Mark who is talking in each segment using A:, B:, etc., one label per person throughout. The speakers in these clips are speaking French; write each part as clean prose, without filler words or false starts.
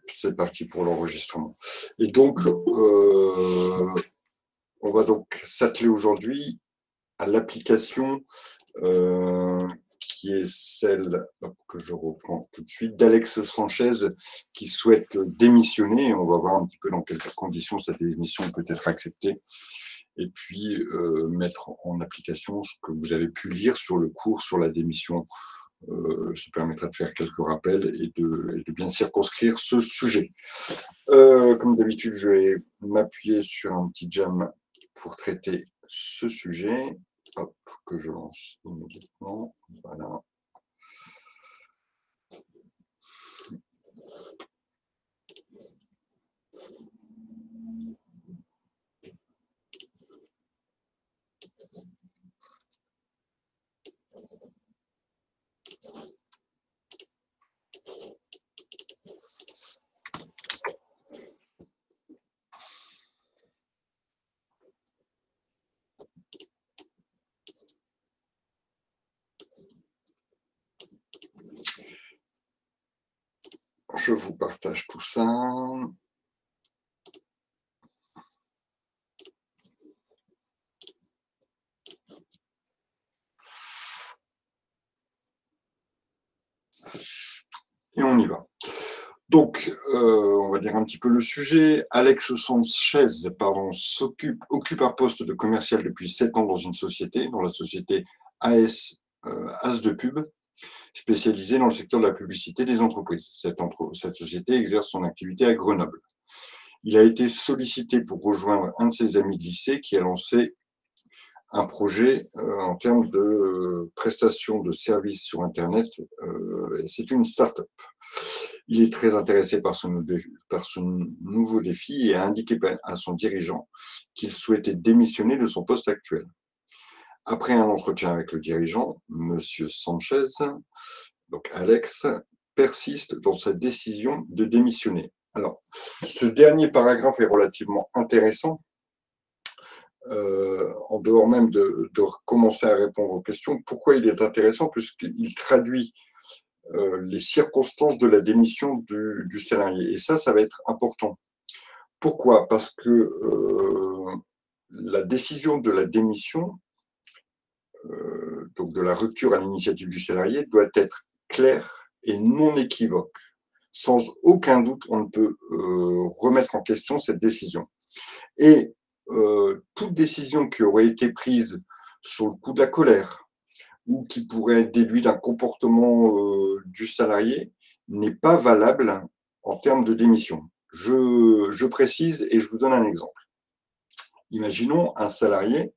A: C'est parti pour l'enregistrement. Et donc, on va donc s'atteler aujourd'hui à l'application qui est celle que je reprends tout de suite d'Alex Sanchez qui souhaite démissionner. On va voir un petit peu dans quelles conditions cette démission peut être acceptée et puis mettre en application ce que vous avez pu lire sur le cours sur la démission. Ça permettra de faire quelques rappels et de bien circonscrire ce sujet. Comme d'habitude, je vais m'appuyer sur un petit jam pour traiter ce sujet. Hop, que je lance immédiatement. Voilà. Je vous partage tout ça. Et on y va. Donc, on va dire un petit peu le sujet. Alex Sanchez, occupe un poste de commercial depuis 7 ans dans une société, dans la société As de Pub, spécialisée dans le secteur de la publicité des entreprises. Cette société exerce son activité à Grenoble. Il a été sollicité pour rejoindre un de ses amis de lycée qui a lancé un projet en termes de prestation de services sur Internet. C'est une start-up. Il est très intéressé par ce nouveau défi et a indiqué à son dirigeant qu'il souhaitait démissionner de son poste actuel. Après un entretien avec le dirigeant, Monsieur Sanchez, donc Alex, persiste dans sa décision de démissionner. Alors, ce dernier paragraphe est relativement intéressant. En dehors même de commencer à répondre aux questions, pourquoi il est intéressant? Puisqu'il traduit les circonstances de la démission du salarié. Et ça va être important. Pourquoi? Parce que la décision de la démission, donc de la rupture à l'initiative du salarié, doit être claire et non équivoque. Sans aucun doute, on ne peut remettre en question cette décision. Et toute décision qui aurait été prise sur le coup de la colère ou qui pourrait être déduite d'un comportement du salarié n'est pas valable en termes de démission. Je précise et je vous donne un exemple. Imaginons un salarié,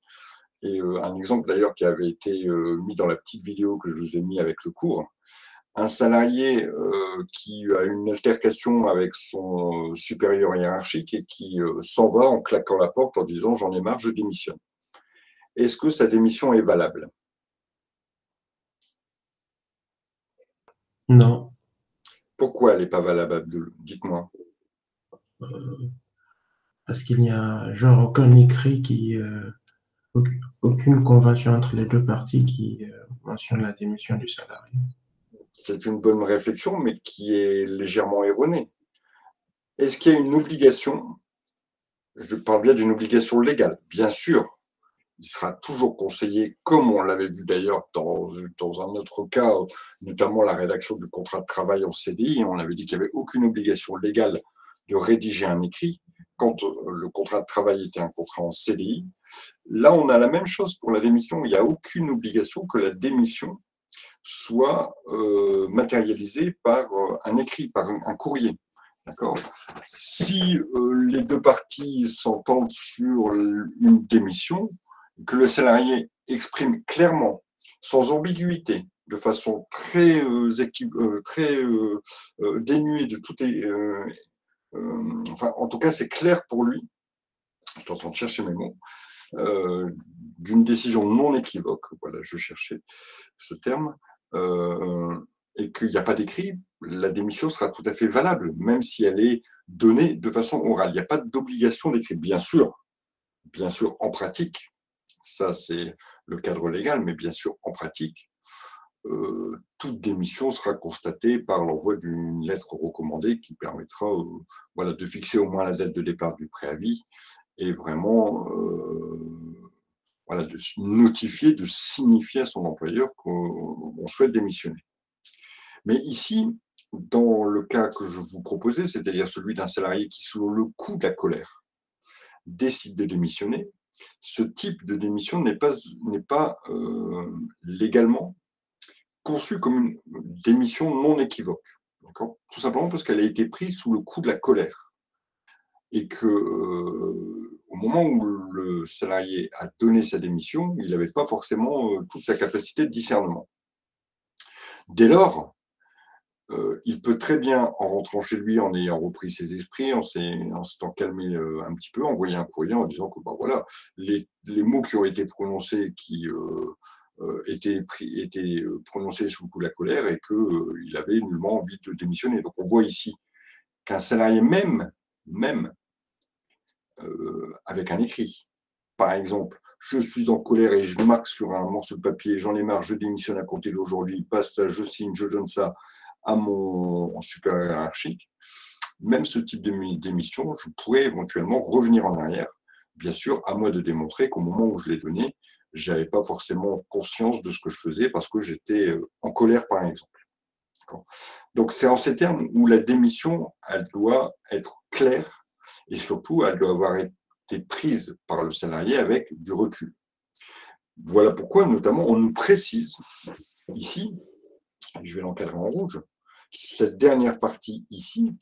A: et un exemple d'ailleurs qui avait été mis dans la petite vidéo que je vous ai mis avec le cours, un salarié qui a une altercation avec son supérieur hiérarchique et qui s'en va en claquant la porte en disant « j'en ai marre, je démissionne ». Est-ce que sa démission est valable?
B: Non.
A: Pourquoi elle n'est pas valable, Abdul? Dites-moi.
B: Parce qu'il n'y a genre aucun écrit aucune convention entre les deux parties qui mentionne la démission du salarié.
A: C'est une bonne réflexion, mais qui est légèrement erronée. Est-ce qu'il y a une obligation? Je parle bien d'une obligation légale, bien sûr. Il sera toujours conseillé, comme on l'avait vu d'ailleurs dans un autre cas, notamment la rédaction du contrat de travail en CDI. On avait dit qu'il n'y avait aucune obligation légale de rédiger un écrit quand le contrat de travail était un contrat en CDI. Là, on a la même chose pour la démission. Il n'y a aucune obligation que la démission soit matérialisée par un écrit, par un courrier. D'accord. Si les deux parties s'entendent sur une démission, que le salarié exprime clairement, sans ambiguïté, de façon très dénuée de tout enfin, en tout cas, c'est clair pour lui. Je suis en train de chercher mes mots. D'une décision non équivoque, voilà, je cherchais ce terme, et qu'il n'y a pas d'écrit, la démission sera tout à fait valable, même si elle est donnée de façon orale. Il n'y a pas d'obligation d'écrit, bien sûr, en pratique, ça c'est le cadre légal, mais bien sûr en pratique, toute démission sera constatée par l'envoi d'une lettre recommandée qui permettra voilà, de fixer au moins la date de départ du préavis et vraiment voilà, de notifier, de signifier à son employeur qu'on souhaite démissionner. Mais ici, dans le cas que je vous proposais, c'est-à-dire celui d'un salarié qui, sous le coup de la colère, décide de démissionner, ce type de démission n'est pas légalement conçu comme une démission non équivoque. Tout simplement parce qu'elle a été prise sous le coup de la colère. Et que, au moment où le salarié a donné sa démission, il n'avait pas forcément toute sa capacité de discernement. Dès lors, il peut très bien, en rentrant chez lui, en ayant repris ses esprits, en s'étant calmé un petit peu, envoyer un courrier en disant que ben voilà, les mots qui ont été prononcés, qui étaient prononcés sous le coup de la colère et qu'il avait nullement envie de démissionner. Donc on voit ici qu'un salarié même avec un écrit, par exemple, je suis en colère et je marque sur un morceau de papier, j'en ai marre, je démissionne à compter d'aujourd'hui, basta, je signe, je donne ça à mon supérieur hiérarchique. Même ce type de démission, je pourrais éventuellement revenir en arrière. Bien sûr, à moi de démontrer qu'au moment où je l'ai donné, je n'avais pas forcément conscience de ce que je faisais parce que j'étais en colère, par exemple. Donc, c'est en ces termes où la démission, elle doit être claire et surtout, elle doit avoir été prise par le salarié avec du recul. Voilà pourquoi, notamment, on nous précise ici, et je vais l'encadrer en rouge, cette dernière partie ici,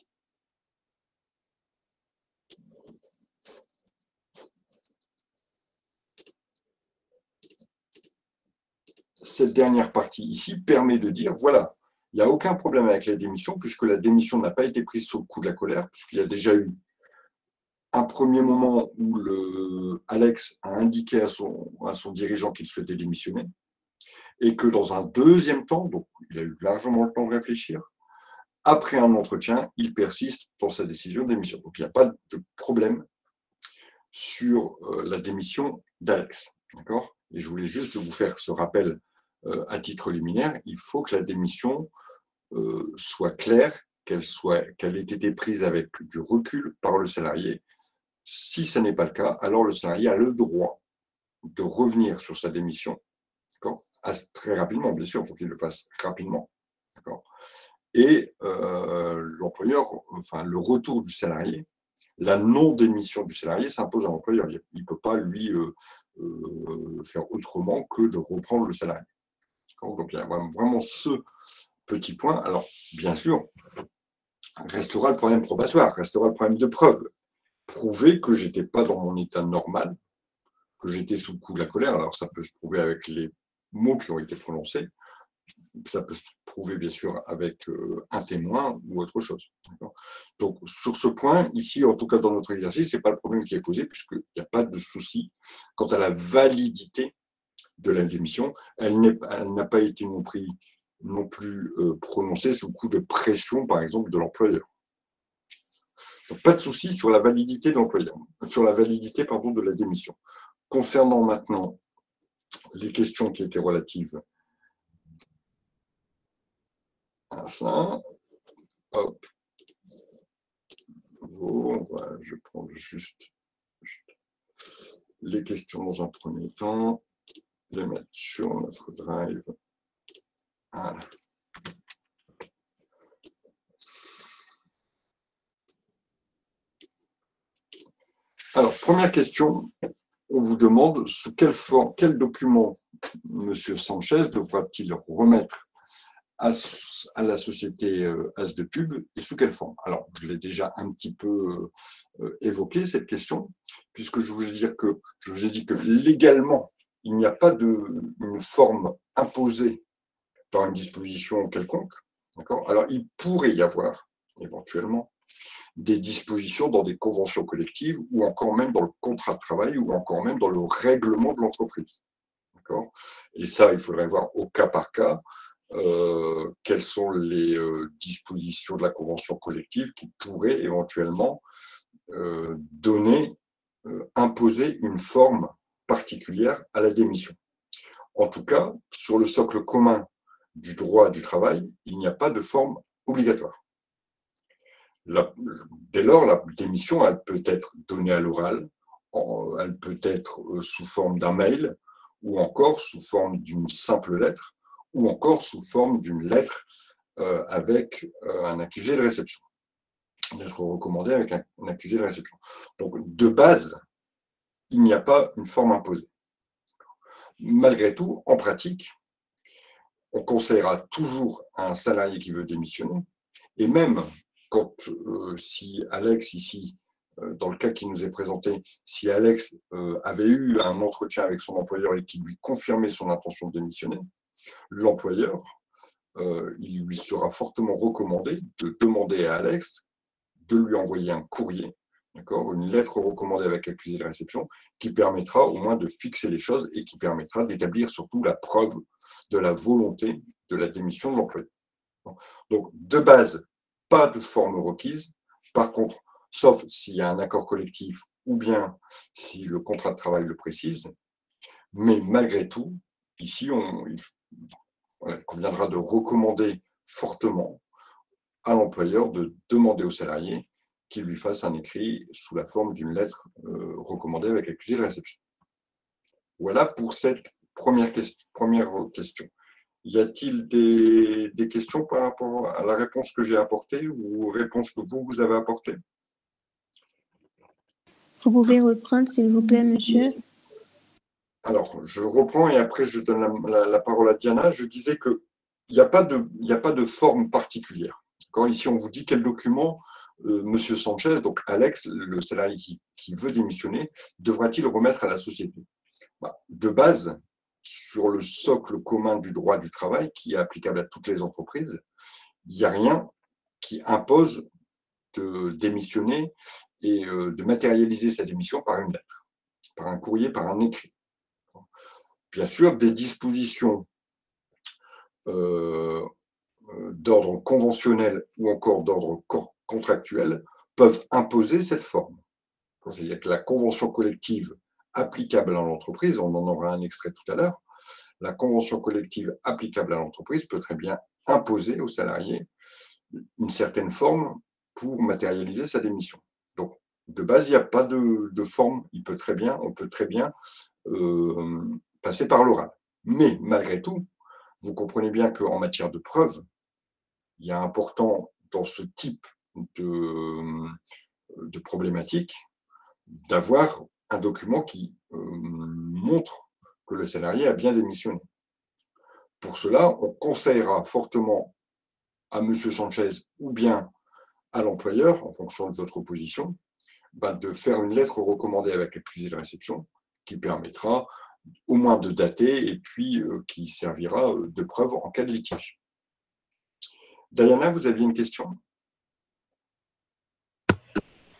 A: permet de dire, voilà, il n'y a aucun problème avec la démission, puisque la démission n'a pas été prise sous le coup de la colère, puisqu'il y a déjà eu un premier moment où Alex a indiqué à son dirigeant qu'il souhaitait démissionner, et que dans un deuxième temps, donc il a eu largement le temps de réfléchir, après un entretien, il persiste dans sa décision de démission. Donc il n'y a pas de problème sur la démission d'Alex. D'accord ? Et je voulais juste vous faire ce rappel à titre liminaire. Il faut que la démission soit claire, qu'elle ait été prise avec du recul par le salarié. Si ce n'est pas le cas, alors le salarié a le droit de revenir sur sa démission. D'accord ? Très rapidement, bien sûr, il faut qu'il le fasse rapidement. D'accord ? Et l'employeur, enfin le retour du salarié, la non-démission du salarié s'impose à l'employeur. Il ne peut pas, lui, faire autrement que de reprendre le salarié. Donc, il y a vraiment ce petit point. Alors, bien sûr, restera le problème probatoire, restera le problème de preuve. Prouver que je n'étais pas dans mon état normal, que j'étais sous le coup de la colère. Alors, ça peut se prouver avec les mots qui ont été prononcés. Ça peut se prouver, bien sûr, avec un témoin ou autre chose. Donc, sur ce point, ici, en tout cas dans notre exercice, ce n'est pas le problème qui est posé, puisqu'il n'y a pas de souci quant à la validité de la démission. Elle n'a pas été non plus prononcée sous le coup de pression, par exemple, de l'employeur. Donc, pas de souci sur la validité de l'employeur, sur la validité, de la démission. Concernant maintenant les questions qui étaient relatives à ça, hop, je prends juste les questions dans un premier temps, les mettre sur notre drive. Voilà. Alors, première question, on vous demande sous quel document M. Sanchez devra-t-il remettre à la société As de Pub et sous quelle forme? Alors, je l'ai déjà un petit peu évoqué cette question, puisque je vous ai dit que légalement, il n'y a pas une forme imposée par une disposition quelconque. Alors, il pourrait y avoir éventuellement des dispositions dans des conventions collectives ou encore même dans le contrat de travail ou encore même dans le règlement de l'entreprise. Et ça, il faudrait voir au cas par cas quelles sont les dispositions de la convention collective qui pourraient éventuellement imposer une forme particulière à la démission. En tout cas, sur le socle commun du droit du travail, il n'y a pas de forme obligatoire. Dès lors, la démission, elle peut être donnée à l'oral, elle peut être sous forme d'un mail, ou encore sous forme d'une simple lettre, ou encore sous forme d'une lettre avec un accusé de réception. Une lettre recommandée avec un accusé de réception. Donc, de base, il n'y a pas une forme imposée. Malgré tout, en pratique, on conseillera toujours à un salarié qui veut démissionner, et même quand, si Alex ici, dans le cas qui nous est présenté, si Alex avait eu un entretien avec son employeur et qu'il lui confirmait son intention de démissionner, l'employeur, il lui sera fortement recommandé de demander à Alex de lui envoyer un courrier, d'accord, une lettre recommandée avec accusé de réception, qui permettra au moins de fixer les choses et qui permettra d'établir surtout la preuve de la volonté de la démission de l'employé. Donc, de base, pas de forme requise. Par contre, sauf s'il y a un accord collectif ou bien si le contrat de travail le précise, mais malgré tout, ici, il conviendra de recommander fortement à l'employeur de demander au salarié qu'il lui fasse un écrit sous la forme d'une lettre recommandée avec accusé de réception. Voilà pour cette première question. Y a-t-il des questions par rapport à la réponse que j'ai apportée ou aux réponses que vous avez apportées?
C: Vous pouvez reprendre, s'il vous plaît, monsieur.
A: Alors, je reprends et après je donne la parole à Diana. Je disais qu'il n'y a pas de forme particulière. Quand ici on vous dit quel document Monsieur Sanchez, donc Alex, le salarié qui veut démissionner, devra-t-il remettre à la société? De base, sur le socle commun du droit du travail qui est applicable à toutes les entreprises, il n'y a rien qui impose de démissionner et de matérialiser sa démission par une lettre, par un courrier, par un écrit. Bien sûr, des dispositions d'ordre conventionnel ou encore d'ordre contractuel peuvent imposer cette forme. C'est-à-dire que la convention collective applicable à l'entreprise, on en aura un extrait tout à l'heure, la convention collective applicable à l'entreprise peut très bien imposer aux salariés une certaine forme pour matérialiser sa démission. Donc, de base, il n'y a pas de forme. On peut très bien passer par l'oral. Mais malgré tout, vous comprenez bien qu'en matière de preuve, il est important dans ce type de problématique d'avoir un document qui montre que le salarié a bien démissionné. Pour cela, on conseillera fortement à M. Sanchez ou bien à l'employeur, en fonction de votre position, de faire une lettre recommandée avec accusé de réception qui permettra au moins de dater et puis qui servira de preuve en cas de litige. Diana, vous aviez une question?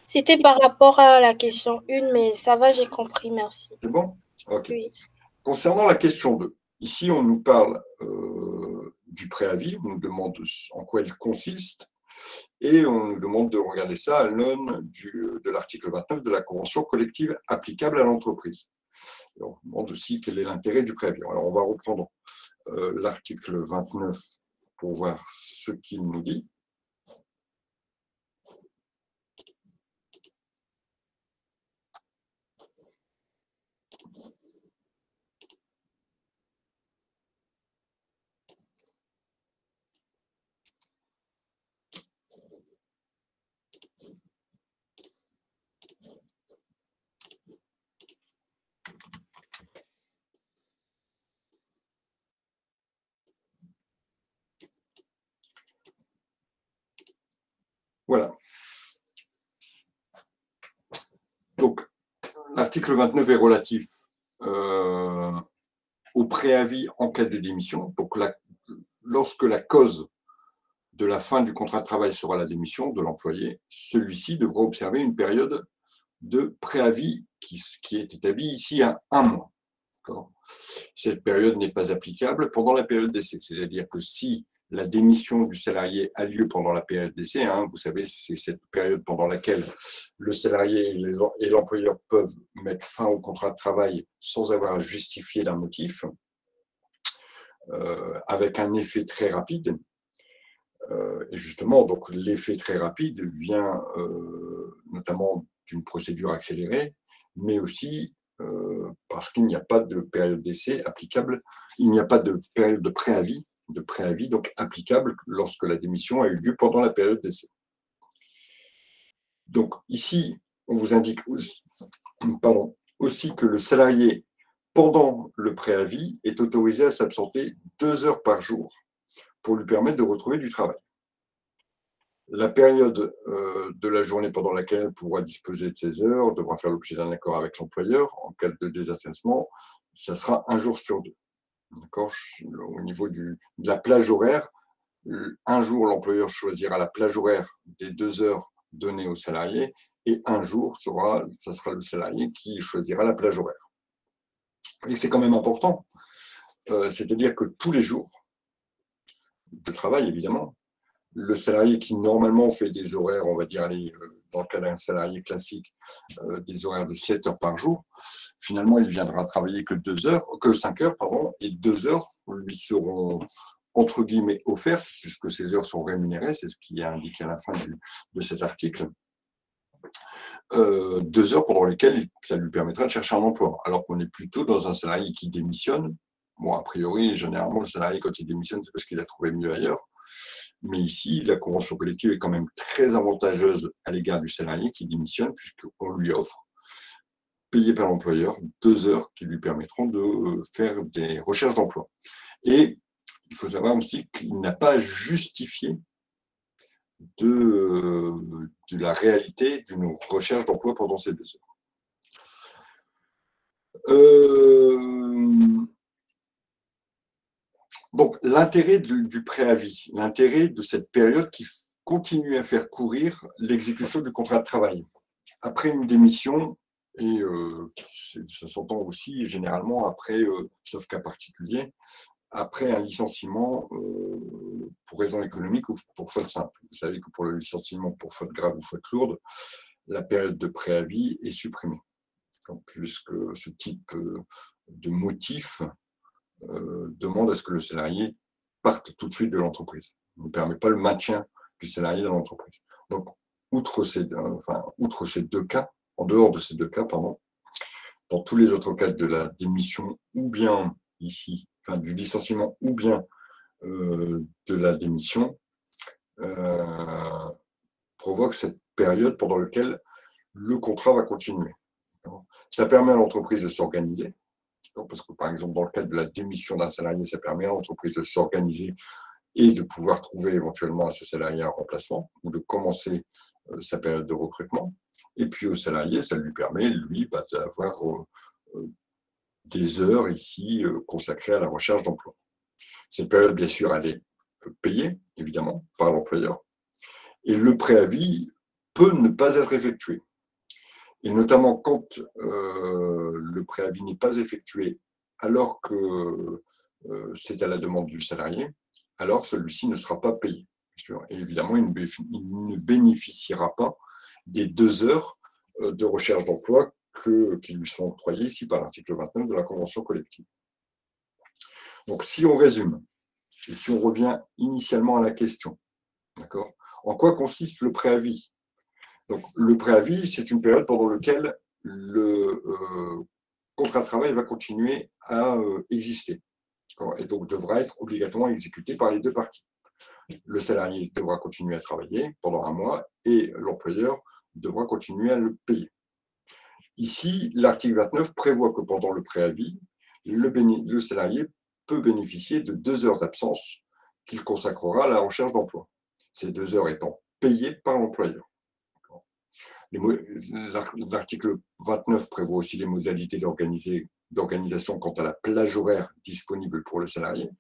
D: C'était par rapport à la question 1, mais ça va, j'ai compris, merci.
A: C'est bon? Ok.
D: Oui.
A: Concernant la question 2, ici on nous parle du préavis, on nous demande en quoi il consiste et on nous demande de regarder ça à l'aune de l'article 29 de la convention collective applicable à l'entreprise. On demande aussi quel est l'intérêt du préavis. Alors on va reprendre l'article 29 pour voir ce qu'il nous dit. Voilà. Donc, l'article 29 est relatif au préavis en cas de démission. Donc, lorsque la cause de la fin du contrat de travail sera la démission de l'employé, celui-ci devra observer une période de préavis qui est établie ici à 1 mois. Cette période n'est pas applicable pendant la période d'essai, c'est-à-dire que si la démission du salarié a lieu pendant la période d'essai, vous savez, c'est cette période pendant laquelle le salarié et l'employeur peuvent mettre fin au contrat de travail sans avoir à justifier d'un motif. avec un effet très rapide. Et justement, donc l'effet très rapide vient notamment d'une procédure accélérée, mais aussi parce qu'il n'y a pas de période d'essai applicable, il n'y a pas de période de préavis donc applicable lorsque la démission a eu lieu pendant la période d'essai. Donc ici, on vous indique aussi que le salarié, pendant le préavis, est autorisé à s'absenter 2 heures par jour pour lui permettre de retrouver du travail. La période de la journée pendant laquelle elle pourra disposer de ces heures devra faire l'objet d'un accord avec l'employeur. En cas de désintéressement, ça sera 1 jour sur 2. D'accord ? Au niveau de la plage horaire, un jour, l'employeur choisira la plage horaire des 2 heures données au salarié et un jour, ça sera le salarié qui choisira la plage horaire. Et c'est quand même important, c'est-à-dire que tous les jours de travail, évidemment, le salarié qui normalement fait des horaires, on va dire, dans le cas d'un salarié classique, des horaires de 7 heures par jour, finalement, il viendra travailler que 5 heures, et 2 heures lui seront, entre guillemets, offertes, puisque ces heures sont rémunérées, c'est ce qui est indiqué à la fin de cet article. 2 heures pendant lesquelles ça lui permettra de chercher un emploi, alors qu'on est plutôt dans un salarié qui démissionne. Bon, a priori, généralement, le salarié, quand il démissionne, c'est parce qu'il a trouvé mieux ailleurs. Mais ici, la convention collective est quand même très avantageuse à l'égard du salarié qui démissionne, puisqu'on lui offre, payé par l'employeur, 2 heures qui lui permettront de faire des recherches d'emploi. Et il faut savoir aussi qu'il n'a pas justifié de la réalité d'une recherche d'emploi pendant ces 2 heures. Donc, l'intérêt du préavis, l'intérêt de cette période qui continue à faire courir l'exécution du contrat de travail. Après une démission, et ça s'entend aussi généralement après, sauf cas particulier, après un licenciement pour raison économique ou pour faute simple. Vous savez que pour le licenciement pour faute grave ou faute lourde, la période de préavis est supprimée. Donc, puisque ce type de motif demande à ce que le salarié parte tout de suite de l'entreprise. Il ne permet pas le maintien du salarié dans l'entreprise. Donc, outre ces 2 cas, en dehors de ces 2 cas, dans tous les autres cas de la démission ou bien ici, du licenciement ou bien de la démission, provoque cette période pendant laquelle le contrat va continuer. Ça permet à l'entreprise de s'organiser, parce que par exemple, dans le cadre de la démission d'un salarié, ça permet à l'entreprise de s'organiser et de pouvoir trouver éventuellement à ce salarié un remplacement ou de commencer sa période de recrutement. Et puis au salarié, ça lui permet, lui, d'avoir des heures ici consacrées à la recherche d'emploi. Cette période, bien sûr, elle est payée, évidemment, par l'employeur. Et le préavis peut ne pas être effectué. Et notamment quand le préavis n'est pas effectué alors que c'est à la demande du salarié, alors celui-ci ne sera pas payé. Et évidemment, il ne bénéficiera pas des 2 heures de recherche d'emploi qui lui sont octroyées ici par l'article 29 de la convention collective. Donc, si on résume, et si on revient initialement à la question, d'accord, en quoi consiste le préavis ? Donc, le préavis, c'est une période pendant laquelle le contrat de travail va continuer à exister et donc devra être obligatoirement exécuté par les 2 parties. Le salarié devra continuer à travailler pendant 1 mois et l'employeur devra continuer à le payer. Ici, l'article 29 prévoit que pendant le préavis, le salarié peut bénéficier de 2 heures d'absence qu'il consacrera à la recherche d'emploi. Ces 2 heures étant payées par l'employeur. L'article 29 prévoit aussi les modalités d'organisation quant à la plage horaire disponible pour le salarié.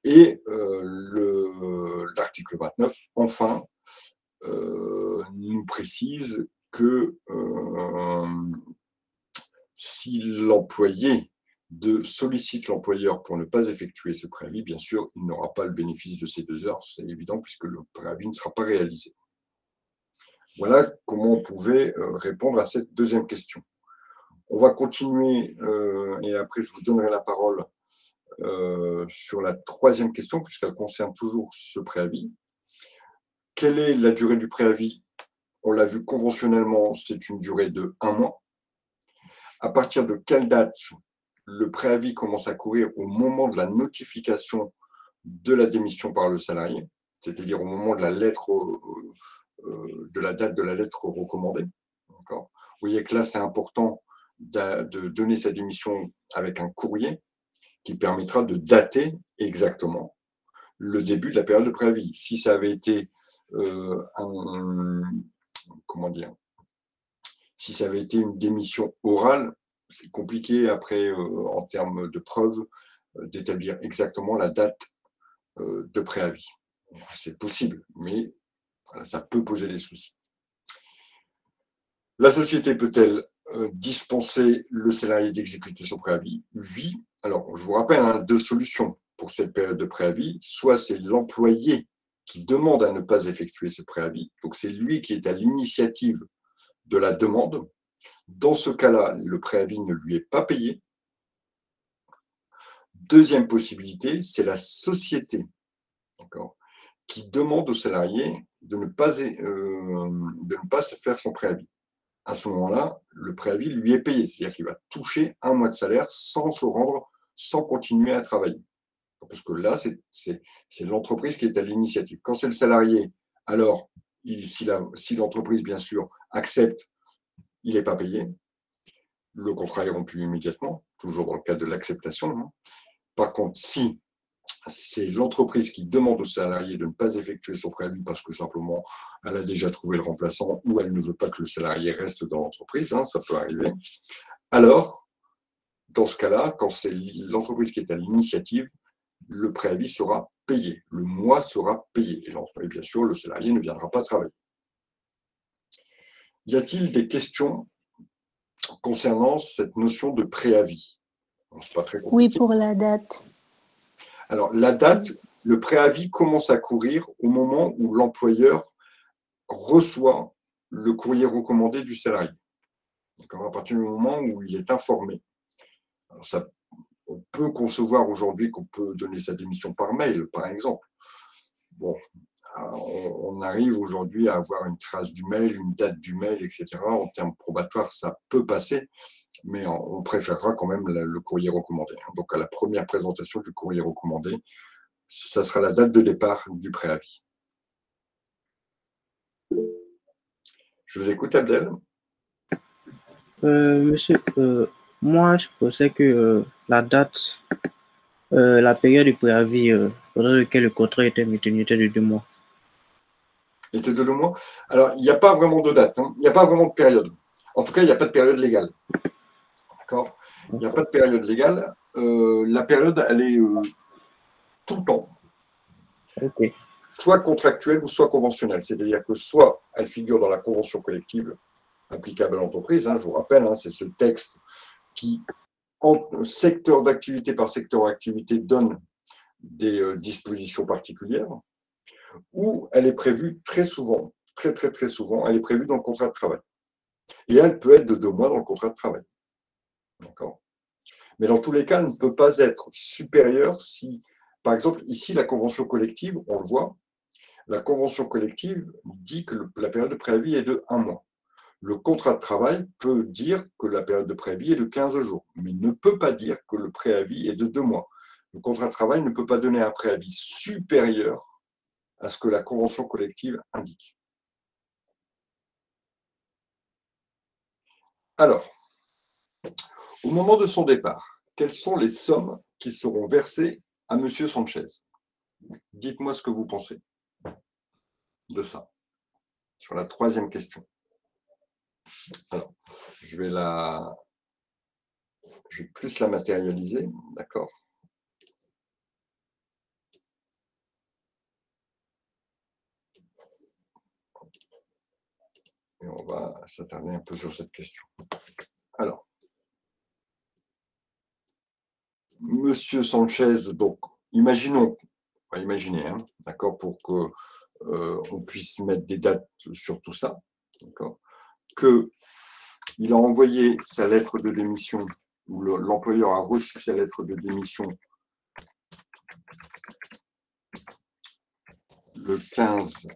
A: Et l'article 29, enfin, nous précise que si l'employé sollicite l'employeur pour ne pas effectuer ce préavis, bien sûr, il n'aura pas le bénéfice de ces 2 heures, c'est évident, puisque le préavis ne sera pas réalisé. Voilà comment on pouvait répondre à cette deuxième question. On va continuer, et après je vous donnerai la parole sur la troisième question, puisqu'elle concerne toujours ce préavis. Quelle est la durée du préavis? On l'a vu conventionnellement, c'est une durée de 1 mois. À partir de quelle date le préavis commence à courir? Au moment de la notification de la démission par le salarié, c'est-à-dire au moment de la lettre, de la date de la lettre recommandée. Vous voyez que là, c'est important de donner sa démission avec un courrier qui permettra de dater exactement le début de la période de préavis. Si ça avait été si ça avait été une démission orale, c'est compliqué après, en termes de preuves, d'établir exactement la date de préavis. C'est possible, mais voilà, ça peut poser des soucis. La société peut-elle dispenser le salarié d'exécuter son préavis? Oui. Alors, je vous rappelle, 2 solutions pour cette période de préavis. Soit c'est l'employé qui demande à ne pas effectuer ce préavis, donc c'est lui qui est à l'initiative de la demande. Dans ce cas-là, le préavis ne lui est pas payé. Deuxième possibilité, c'est la société, qui demande au salarié de ne pas faire son préavis. À ce moment-là, le préavis lui est payé, c'est-à-dire qu'il va toucher 1 mois de salaire sans se rendre, sans continuer à travailler. Parce que là, c'est l'entreprise qui est à l'initiative. Quand c'est le salarié, alors, si l'entreprise, bien sûr, accepte, il n'est pas payé. Le contrat est rompu immédiatement, toujours dans le cadre de l'acceptation. Par contre, si c'est l'entreprise qui demande au salarié de ne pas effectuer son préavis parce que simplement elle a déjà trouvé le remplaçant ou elle ne veut pas que le salarié reste dans l'entreprise, ça peut arriver. Alors, dans ce cas-là, quand c'est l'entreprise qui est à l'initiative, le préavis sera payé, le mois sera payé. Et bien sûr, le salarié ne viendra pas travailler. Y a-t-il des questions concernant cette notion de préavis? C'est pas très compliqué.
C: Oui, pour la date.
A: Alors, la date, le préavis commence à courir au moment où l'employeur reçoit le courrier recommandé du salarié. À partir du moment où il est informé. Alors on peut concevoir aujourd'hui qu'on peut donner sa démission par mail, par exemple. Bon, on arrive aujourd'hui à avoir une trace du mail, une date du mail, etc. En termes probatoires, ça peut passer, mais on préférera quand même le courrier recommandé. Donc, à la première présentation du courrier recommandé, ça sera la date de départ du préavis. Je vous écoute, Abdel.
E: Monsieur, moi, je pensais que la date, la période de préavis pendant laquelle le contrat était maintenu était de 2 mois.
A: Était de 2 mois. Alors, il n'y a pas vraiment de date, il n'y a pas vraiment de période. En tout cas, il n'y a pas de période légale. D'accord? Il n'y a pas de période légale. La période, elle est tout le temps.
E: Okay.
A: Soit contractuelle ou soit conventionnelle. C'est-à-dire que soit elle figure dans la convention collective applicable à l'entreprise, je vous rappelle, c'est ce texte qui, en secteur d'activité par secteur d'activité, donne des dispositions particulières, ou elle est prévue très souvent, très souvent, elle est prévue dans le contrat de travail. Et elle peut être de 2 mois dans le contrat de travail. D'accord? Mais dans tous les cas, elle ne peut pas être supérieure si, par exemple, ici, la convention collective, on le voit, la convention collective dit que la période de préavis est de 1 mois. Le contrat de travail peut dire que la période de préavis est de 15 jours, mais ne peut pas dire que le préavis est de 2 mois. Le contrat de travail ne peut pas donner un préavis supérieur à ce que la convention collective indique. Alors, au moment de son départ, quelles sont les sommes qui seront versées à M. Sanchez? Dites-moi ce que vous pensez de ça, sur la troisième question. Alors, je vais plus la matérialiser, d'accord? Et on va s'attarder un peu sur cette question. Alors, Monsieur Sanchez, donc, imaginons, on va imaginer, d'accord, pour que on puisse mettre des dates sur tout ça, d'accord, qu'il a envoyé sa lettre de démission, ou l'employeur a reçu sa lettre de démission le 15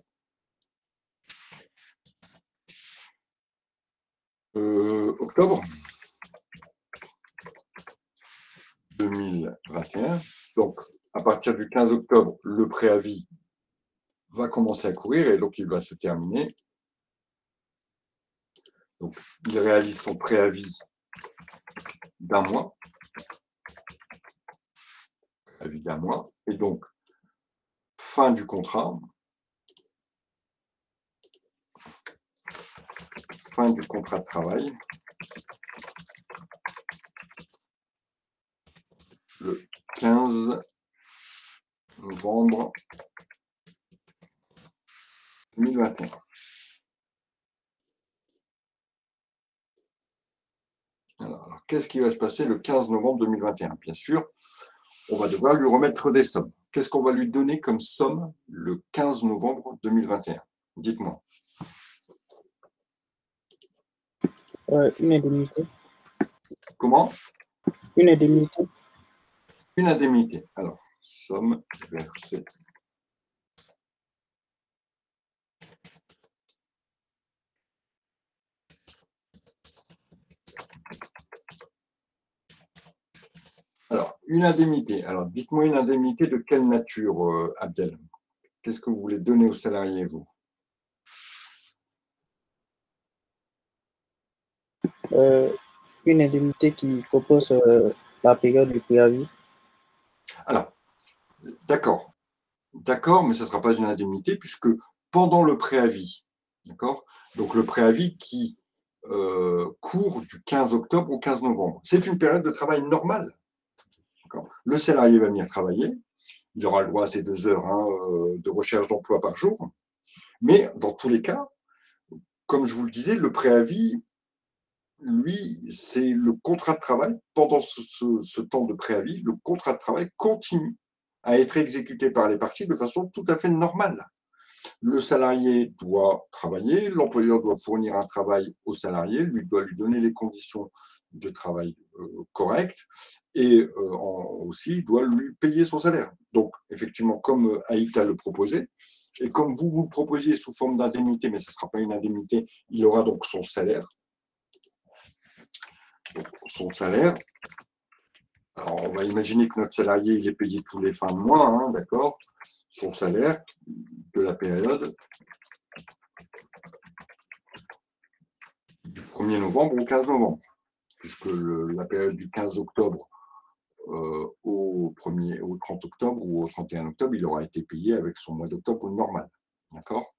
A: octobre 2021. Donc, à partir du 15 octobre, le préavis va commencer à courir et donc il va se terminer. Donc, il réalise son préavis d'un mois. Préavis d'un mois. Et donc, fin du contrat. Fin du contrat de travail. Le 15 novembre 2021. Alors, qu'est-ce qui va se passer le 15 novembre 2021? Bien sûr, on va devoir lui remettre des sommes. Qu'est-ce qu'on va lui donner comme somme le 15 novembre 2021? Dites-moi.
E: Une indemnité.
A: Comment?
E: Une indemnité.
A: Une indemnité. Alors, somme versée. Alors, une indemnité. Alors, dites-moi une indemnité de quelle nature, Abdel? Qu'est-ce que vous voulez donner aux salariés, vous?
E: Une indemnité qui compose la période du préavis.
A: Alors, d'accord. D'accord, mais ce ne sera pas une indemnité puisque pendant le préavis, d'accord? Donc, le préavis qui court du 15 octobre au 15 novembre. C'est une période de travail normale. Le salarié va venir travailler. Il aura le droit à ses 2 heures de recherche d'emploi par jour. Mais dans tous les cas, comme je vous le disais, le préavis, lui, c'est le contrat de travail. Pendant ce temps de préavis, le contrat de travail continue à être exécuté par les parties de façon tout à fait normale. Le salarié doit travailler, l'employeur doit fournir un travail au salarié, lui doit lui donner les conditions de travail correctes et aussi doit lui payer son salaire. Donc, effectivement, comme Aïta le proposait, et comme vous le proposiez sous forme d'indemnité, mais ce ne sera pas une indemnité, il aura donc son salaire. Donc, son salaire. Alors, on va imaginer que notre salarié, il est payé tous les fins de mois, hein, d'accord? Son salaire de la période du 1er novembre au 15 novembre, puisque la période du 15 octobre au 30 octobre ou au 31 octobre, il aura été payé avec son mois d'octobre normal. D'accord?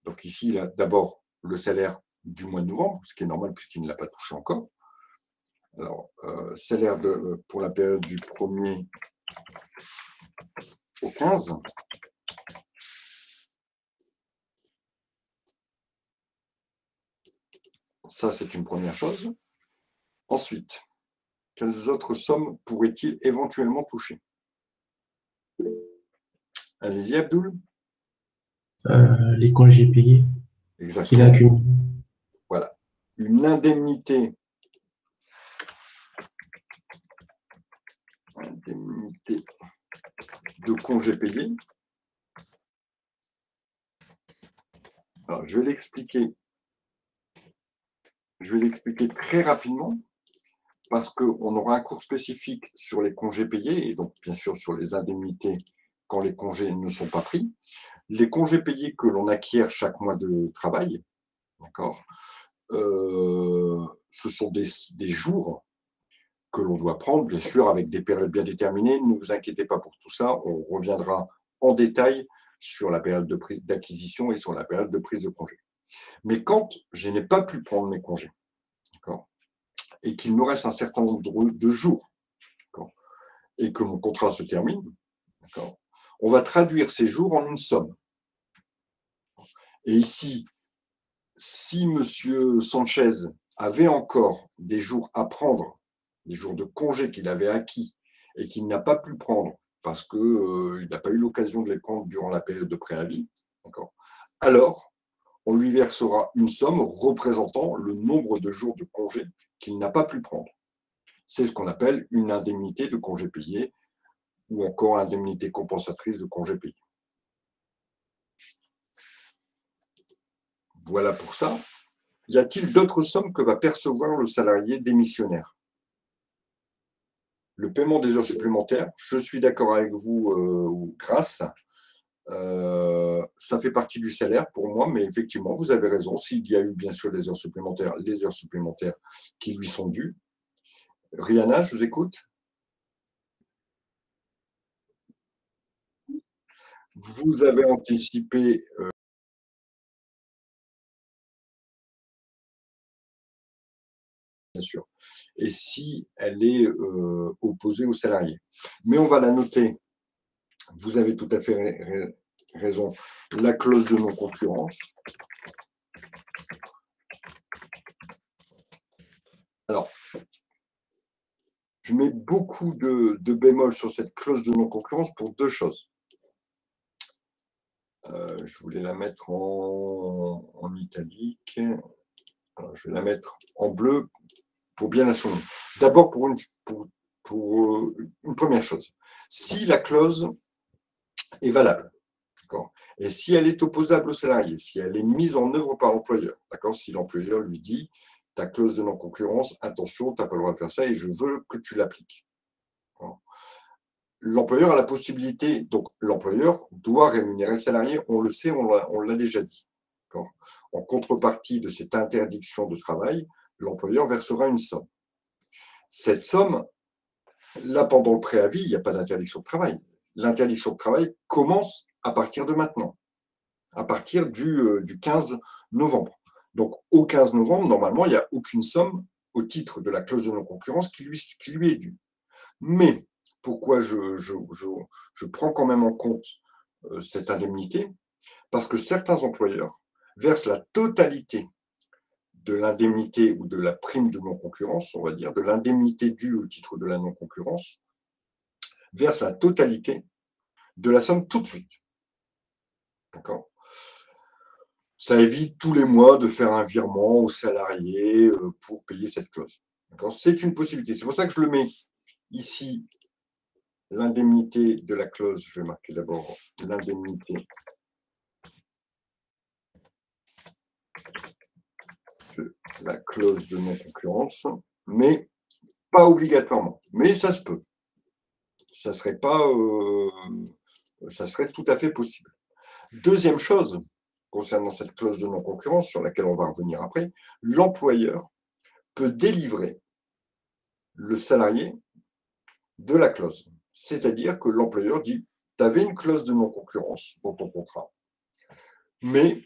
A: Donc ici, il a d'abord le salaire du mois de novembre, ce qui est normal puisqu'il ne l'a pas touché encore. Alors, salaire pour la période du 1er au 15. Ça, c'est une première chose. Ensuite, quelles autres sommes pourrait-il éventuellement toucher? Allez-y, Abdoul.
B: Les congés payés qu'il
A: Exactement.
B: accumule.
A: Voilà. Une indemnité de congés payés. Alors, je vais l'expliquer très rapidement parce qu'on aura un cours spécifique sur les congés payés et donc bien sûr sur les indemnités quand les congés ne sont pas pris. Les congés payés que l'on acquiert chaque mois de travail, d'accord, ce sont des jours que l'on doit prendre, bien sûr, avec des périodes bien déterminées. Ne vous inquiétez pas pour tout ça, on reviendra en détail sur la période d'acquisition et sur la période de prise de congé. Mais quand je n'ai pas pu prendre mes congés, d'accord, et qu'il me reste un certain nombre de jours, et que mon contrat se termine, d'accord, on va traduire ces jours en une somme. Et ici, si M. Sanchez avait encore des jours à prendre, des jours de congé qu'il avait acquis et qu'il n'a pas pu prendre parce qu'il n'a pas eu l'occasion de les prendre durant la période de préavis, alors on lui versera une somme représentant le nombre de jours de congé qu'il n'a pas pu prendre. C'est ce qu'on appelle une indemnité de congé payé ou encore indemnité compensatrice de congés payés. Voilà pour ça. Y a-t-il d'autres sommes que va percevoir le salarié démissionnaire? Le paiement des heures supplémentaires, je suis d'accord avec vous, Grace. Ça fait partie du salaire pour moi, mais effectivement, vous avez raison. S'il y a eu bien sûr des heures supplémentaires, les heures supplémentaires qui lui sont dues. Rihanna, je vous écoute. Vous avez anticipé bien sûr, et si elle est opposée au salarié. Mais on va la noter. Vous avez tout à fait raison. La clause de non-concurrence. Alors, je mets beaucoup de bémols sur cette clause de non-concurrence pour deux choses. Je voulais la mettre en italique. Alors, je vais la mettre en bleu pour bien la souligner. D'abord, pour une première chose. Si la clause est valable, d'accord, et si elle est opposable au salarié, si elle est mise en œuvre par l'employeur, d'accord, si l'employeur lui dit ta clause de non-concurrence, attention, tu n'as pas le droit de faire ça et je veux que tu l'appliques. L'employeur a la possibilité, donc l'employeur doit rémunérer le salarié, on le sait, on l'a déjà dit. En contrepartie de cette interdiction de travail, l'employeur versera une somme. Cette somme, là, pendant le préavis, il n'y a pas d'interdiction de travail. L'interdiction de travail commence à partir de maintenant, à partir du 15 novembre. Donc, au 15 novembre, normalement, il n'y a aucune somme au titre de la clause de non-concurrence qui lui est due. Mais pourquoi je prends quand même en compte cette indemnité? Parce que certains employeurs versent la totalité de l'indemnité ou de la prime de non-concurrence, on va dire, de l'indemnité due au titre de la non-concurrence, versent la totalité de la somme tout de suite. D'accord? Ça évite tous les mois de faire un virement aux salariés pour payer cette clause. C'est une possibilité. C'est pour ça que je le mets ici, l'indemnité de la clause. Je vais marquer d'abord l'indemnité de la clause de non-concurrence, mais pas obligatoirement. Mais ça se peut. Ça serait tout à fait possible. Deuxième chose, concernant cette clause de non-concurrence, sur laquelle on va revenir après, l'employeur peut délivrer le salarié de la clause. C'est-à-dire que l'employeur dit, tu avais une clause de non-concurrence dans ton contrat, mais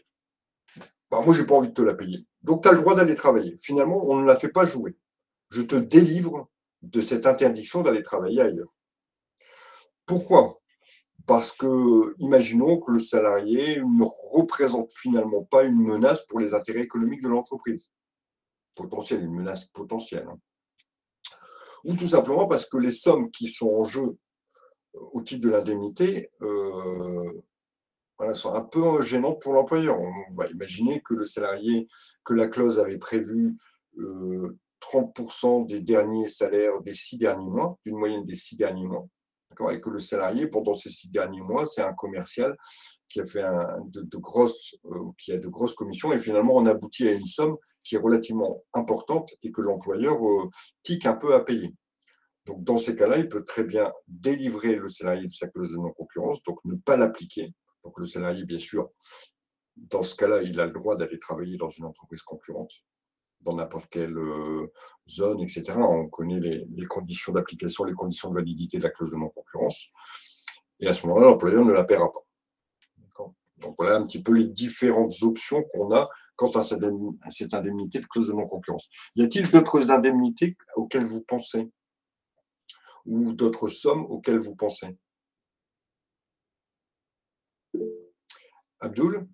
A: moi, je n'ai pas envie de te la payer. Donc, tu as le droit d'aller travailler. Finalement, on ne la fait pas jouer. Je te délivre de cette interdiction d'aller travailler ailleurs. Pourquoi? Parce que, imaginons que le salarié ne représente finalement pas une menace pour les intérêts économiques de l'entreprise. Potentielle, une menace potentielle. Ou tout simplement parce que les sommes qui sont en jeu au titre de l'indemnité sont un peu gênantes pour l'employeur. On va imaginer que le salarié, que la clause avait prévu 30% des derniers salaires des 6 derniers mois, d'une moyenne des 6 derniers mois. Et que le salarié, pendant ces 6 derniers mois, c'est un commercial qui a fait de grosses commissions et finalement on aboutit à une somme qui est relativement importante et que l'employeur tique un peu à payer. Donc dans ces cas-là, il peut très bien délivrer le salarié de sa clause de non-concurrence, donc ne pas l'appliquer. Donc le salarié, bien sûr, dans ce cas-là, il a le droit d'aller travailler dans une entreprise concurrente, dans n'importe quelle zone, etc. On connaît les conditions d'application, les conditions de validité de la clause de non-concurrence. Et à ce moment-là, l'employeur ne la paiera pas. Donc voilà un petit peu les différentes options qu'on a quant à cette indemnité de clause de non-concurrence. Y a-t-il d'autres indemnités auxquelles vous pensez? Ou d'autres sommes auxquelles vous pensez? Abdoul?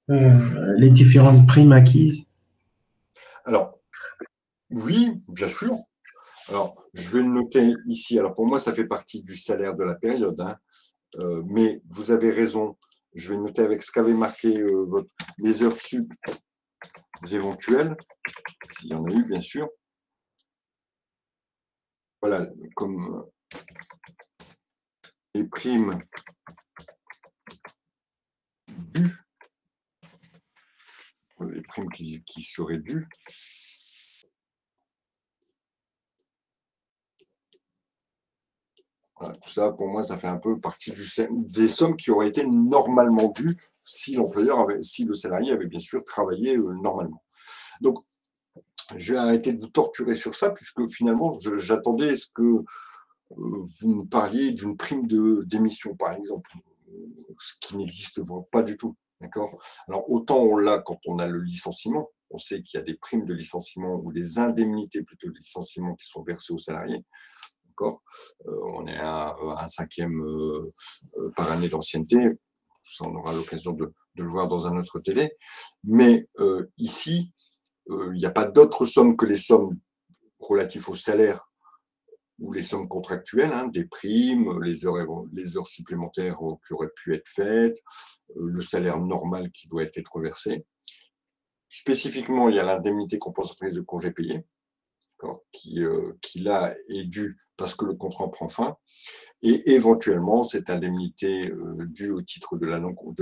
B: Les différentes primes acquises.
A: Alors, oui, bien sûr. Alors, je vais le noter ici. Alors, pour moi, ça fait partie du salaire de la période, hein. Mais vous avez raison. Je vais noter avec ce qu'avait marqué les heures sup éventuelles, s'il y en a eu, bien sûr. Voilà, comme les primes dues, les primes qui seraient dues, voilà, tout ça, pour moi, ça fait un peu partie des sommes qui auraient été normalement dues si le salarié avait bien sûr travaillé normalement. Donc, je vais arrêter de vous torturer sur ça, puisque finalement, j'attendais ce que vous me parliez d'une prime d'émission, par exemple, ce qui n'existe pas du tout. D'accord ? Alors, autant on l'a quand on a le licenciement, on sait qu'il y a des primes de licenciement ou des indemnités plutôt de licenciement qui sont versées aux salariés. D'accord ? On est à un 5e par année d'ancienneté. Ça, on aura l'occasion de le voir dans un autre télé. Mais ici, il n'y a pas d'autres sommes que les sommes relatives au salaire ou les sommes contractuelles, hein, des primes, les heures supplémentaires qui auraient pu être faites, le salaire normal qui doit être versé. Spécifiquement, il y a l'indemnité compensatrice de congés payés, qui là est due parce que le contrat prend fin, et éventuellement cette indemnité due au titre de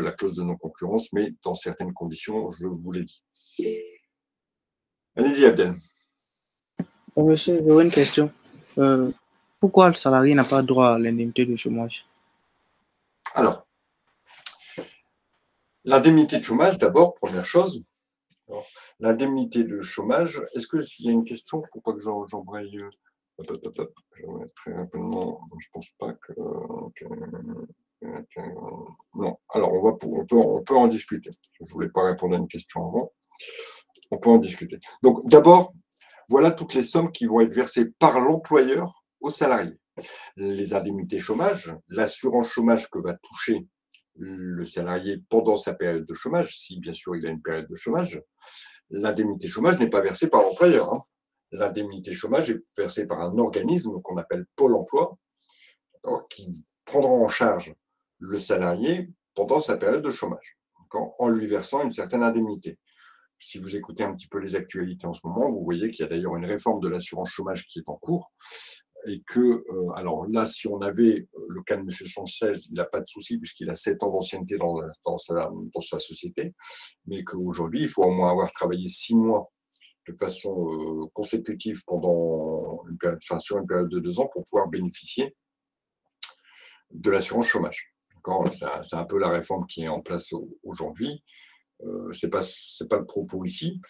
A: la clause de non-concurrence, mais dans certaines conditions, je vous l'ai dit. Allez-y, Abdel.
E: Monsieur, j'aurais une question. Pourquoi le salarié n'a pas droit à l'indemnité de chômage?
A: Alors, l'indemnité de chômage, d'abord, première chose. L'indemnité de chômage, est-ce qu'il y a une question pour pas que j'embraye très rapidement? Je pense pas que. Non, alors on peut en discuter. Je ne voulais pas répondre à une question avant. On peut en discuter. Donc, d'abord, voilà toutes les sommes qui vont être versées par l'employeur aux salariés. Les indemnités chômage, l'assurance chômage que va toucher le salarié pendant sa période de chômage, si bien sûr il a une période de chômage. L'indemnité chômage n'est pas versée par l'employeur. Hein. L'indemnité chômage est versée par un organisme qu'on appelle Pôle emploi, qui prendra en charge le salarié pendant sa période de chômage, en lui versant une certaine indemnité. Si vous écoutez un petit peu les actualités en ce moment, vous voyez qu'il y a d'ailleurs une réforme de l'assurance chômage qui est en cours, et que, alors là, si on avait le cas de M. Sanchez, il n'a pas de souci puisqu'il a 7 ans d'ancienneté dans sa société, mais qu'aujourd'hui, il faut au moins avoir travaillé 6 mois de façon consécutive sur une période de 2 ans pour pouvoir bénéficier de l'assurance chômage. C'est un peu la réforme qui est en place aujourd'hui. C'est pas le propos ici.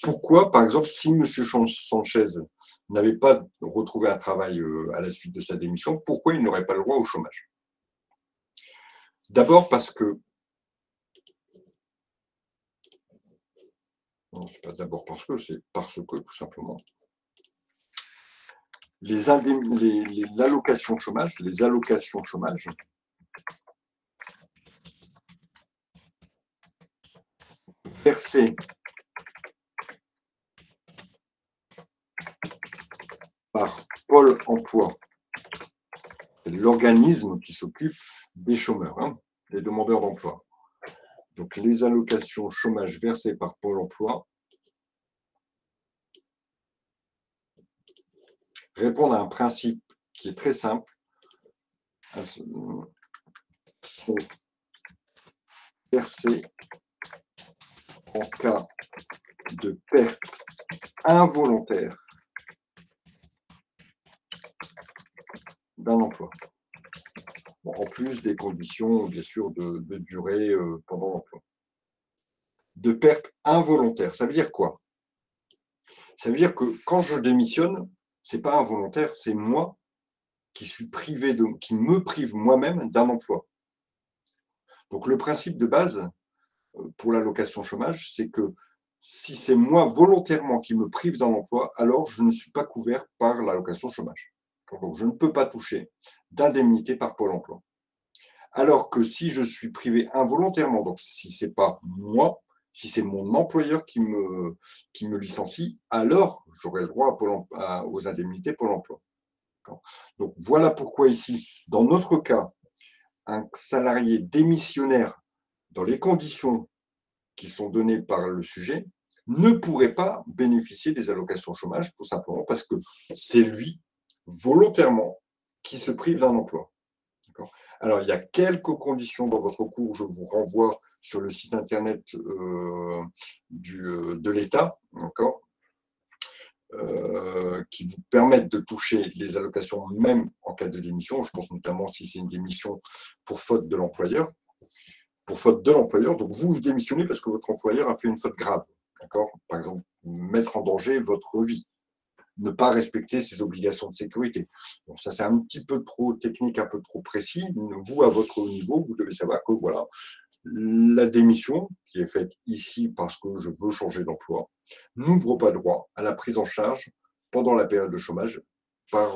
A: Pourquoi, par exemple, si M. Sanchez n'avait pas retrouvé un travail à la suite de sa démission, pourquoi il n'aurait pas le droit au chômage? D'abord parce que... Non, c'est pas d'abord parce que, c'est parce que, tout simplement. L'allocation chômage, les allocations chômage, versées par Pôle emploi, c'est l'organisme qui s'occupe des chômeurs, hein, des demandeurs d'emploi. Donc, les allocations chômage versées par Pôle emploi répondent à un principe qui est très simple, sont versées en cas de perte involontaire d'un emploi. Bon, en plus des conditions, bien sûr, de durée pendant l'emploi. De perte involontaire, ça veut dire quoi? Ça veut dire que quand je démissionne, ce n'est pas involontaire, c'est moi qui suis privé qui me prive moi-même d'un emploi. Donc le principe de base pour l'allocation chômage, c'est que si c'est moi volontairement qui me prive d'un emploi, alors je ne suis pas couvert par l'allocation chômage. Donc je ne peux pas toucher d'indemnité par Pôle emploi. Alors que si je suis privé involontairement, donc si ce n'est pas moi, si c'est mon employeur qui me licencie, alors j'aurai le droit aux indemnités Pôle emploi. Donc voilà pourquoi ici, dans notre cas, un salarié démissionnaire, dans les conditions qui sont données par le sujet, ne pourrait pas bénéficier des allocations chômage, tout simplement parce que c'est lui, volontairement, qui se prive d'un emploi. Alors, il y a quelques conditions dans votre cours, je vous renvoie sur le site internet de l'État, d'accord, qui vous permettent de toucher les allocations même en cas de démission. Je pense notamment si c'est une démission pour faute de l'employeur. Pour faute de l'employeur, donc vous démissionnez parce que votre employeur a fait une faute grave, d'accord. Par exemple, mettre en danger votre vie, ne pas respecter ses obligations de sécurité. Donc ça, c'est un petit peu trop technique, un peu trop précis. Vous, à votre niveau, vous devez savoir que voilà, la démission, qui est faite ici parce que je veux changer d'emploi, n'ouvre pas droit à la prise en charge pendant la période de chômage par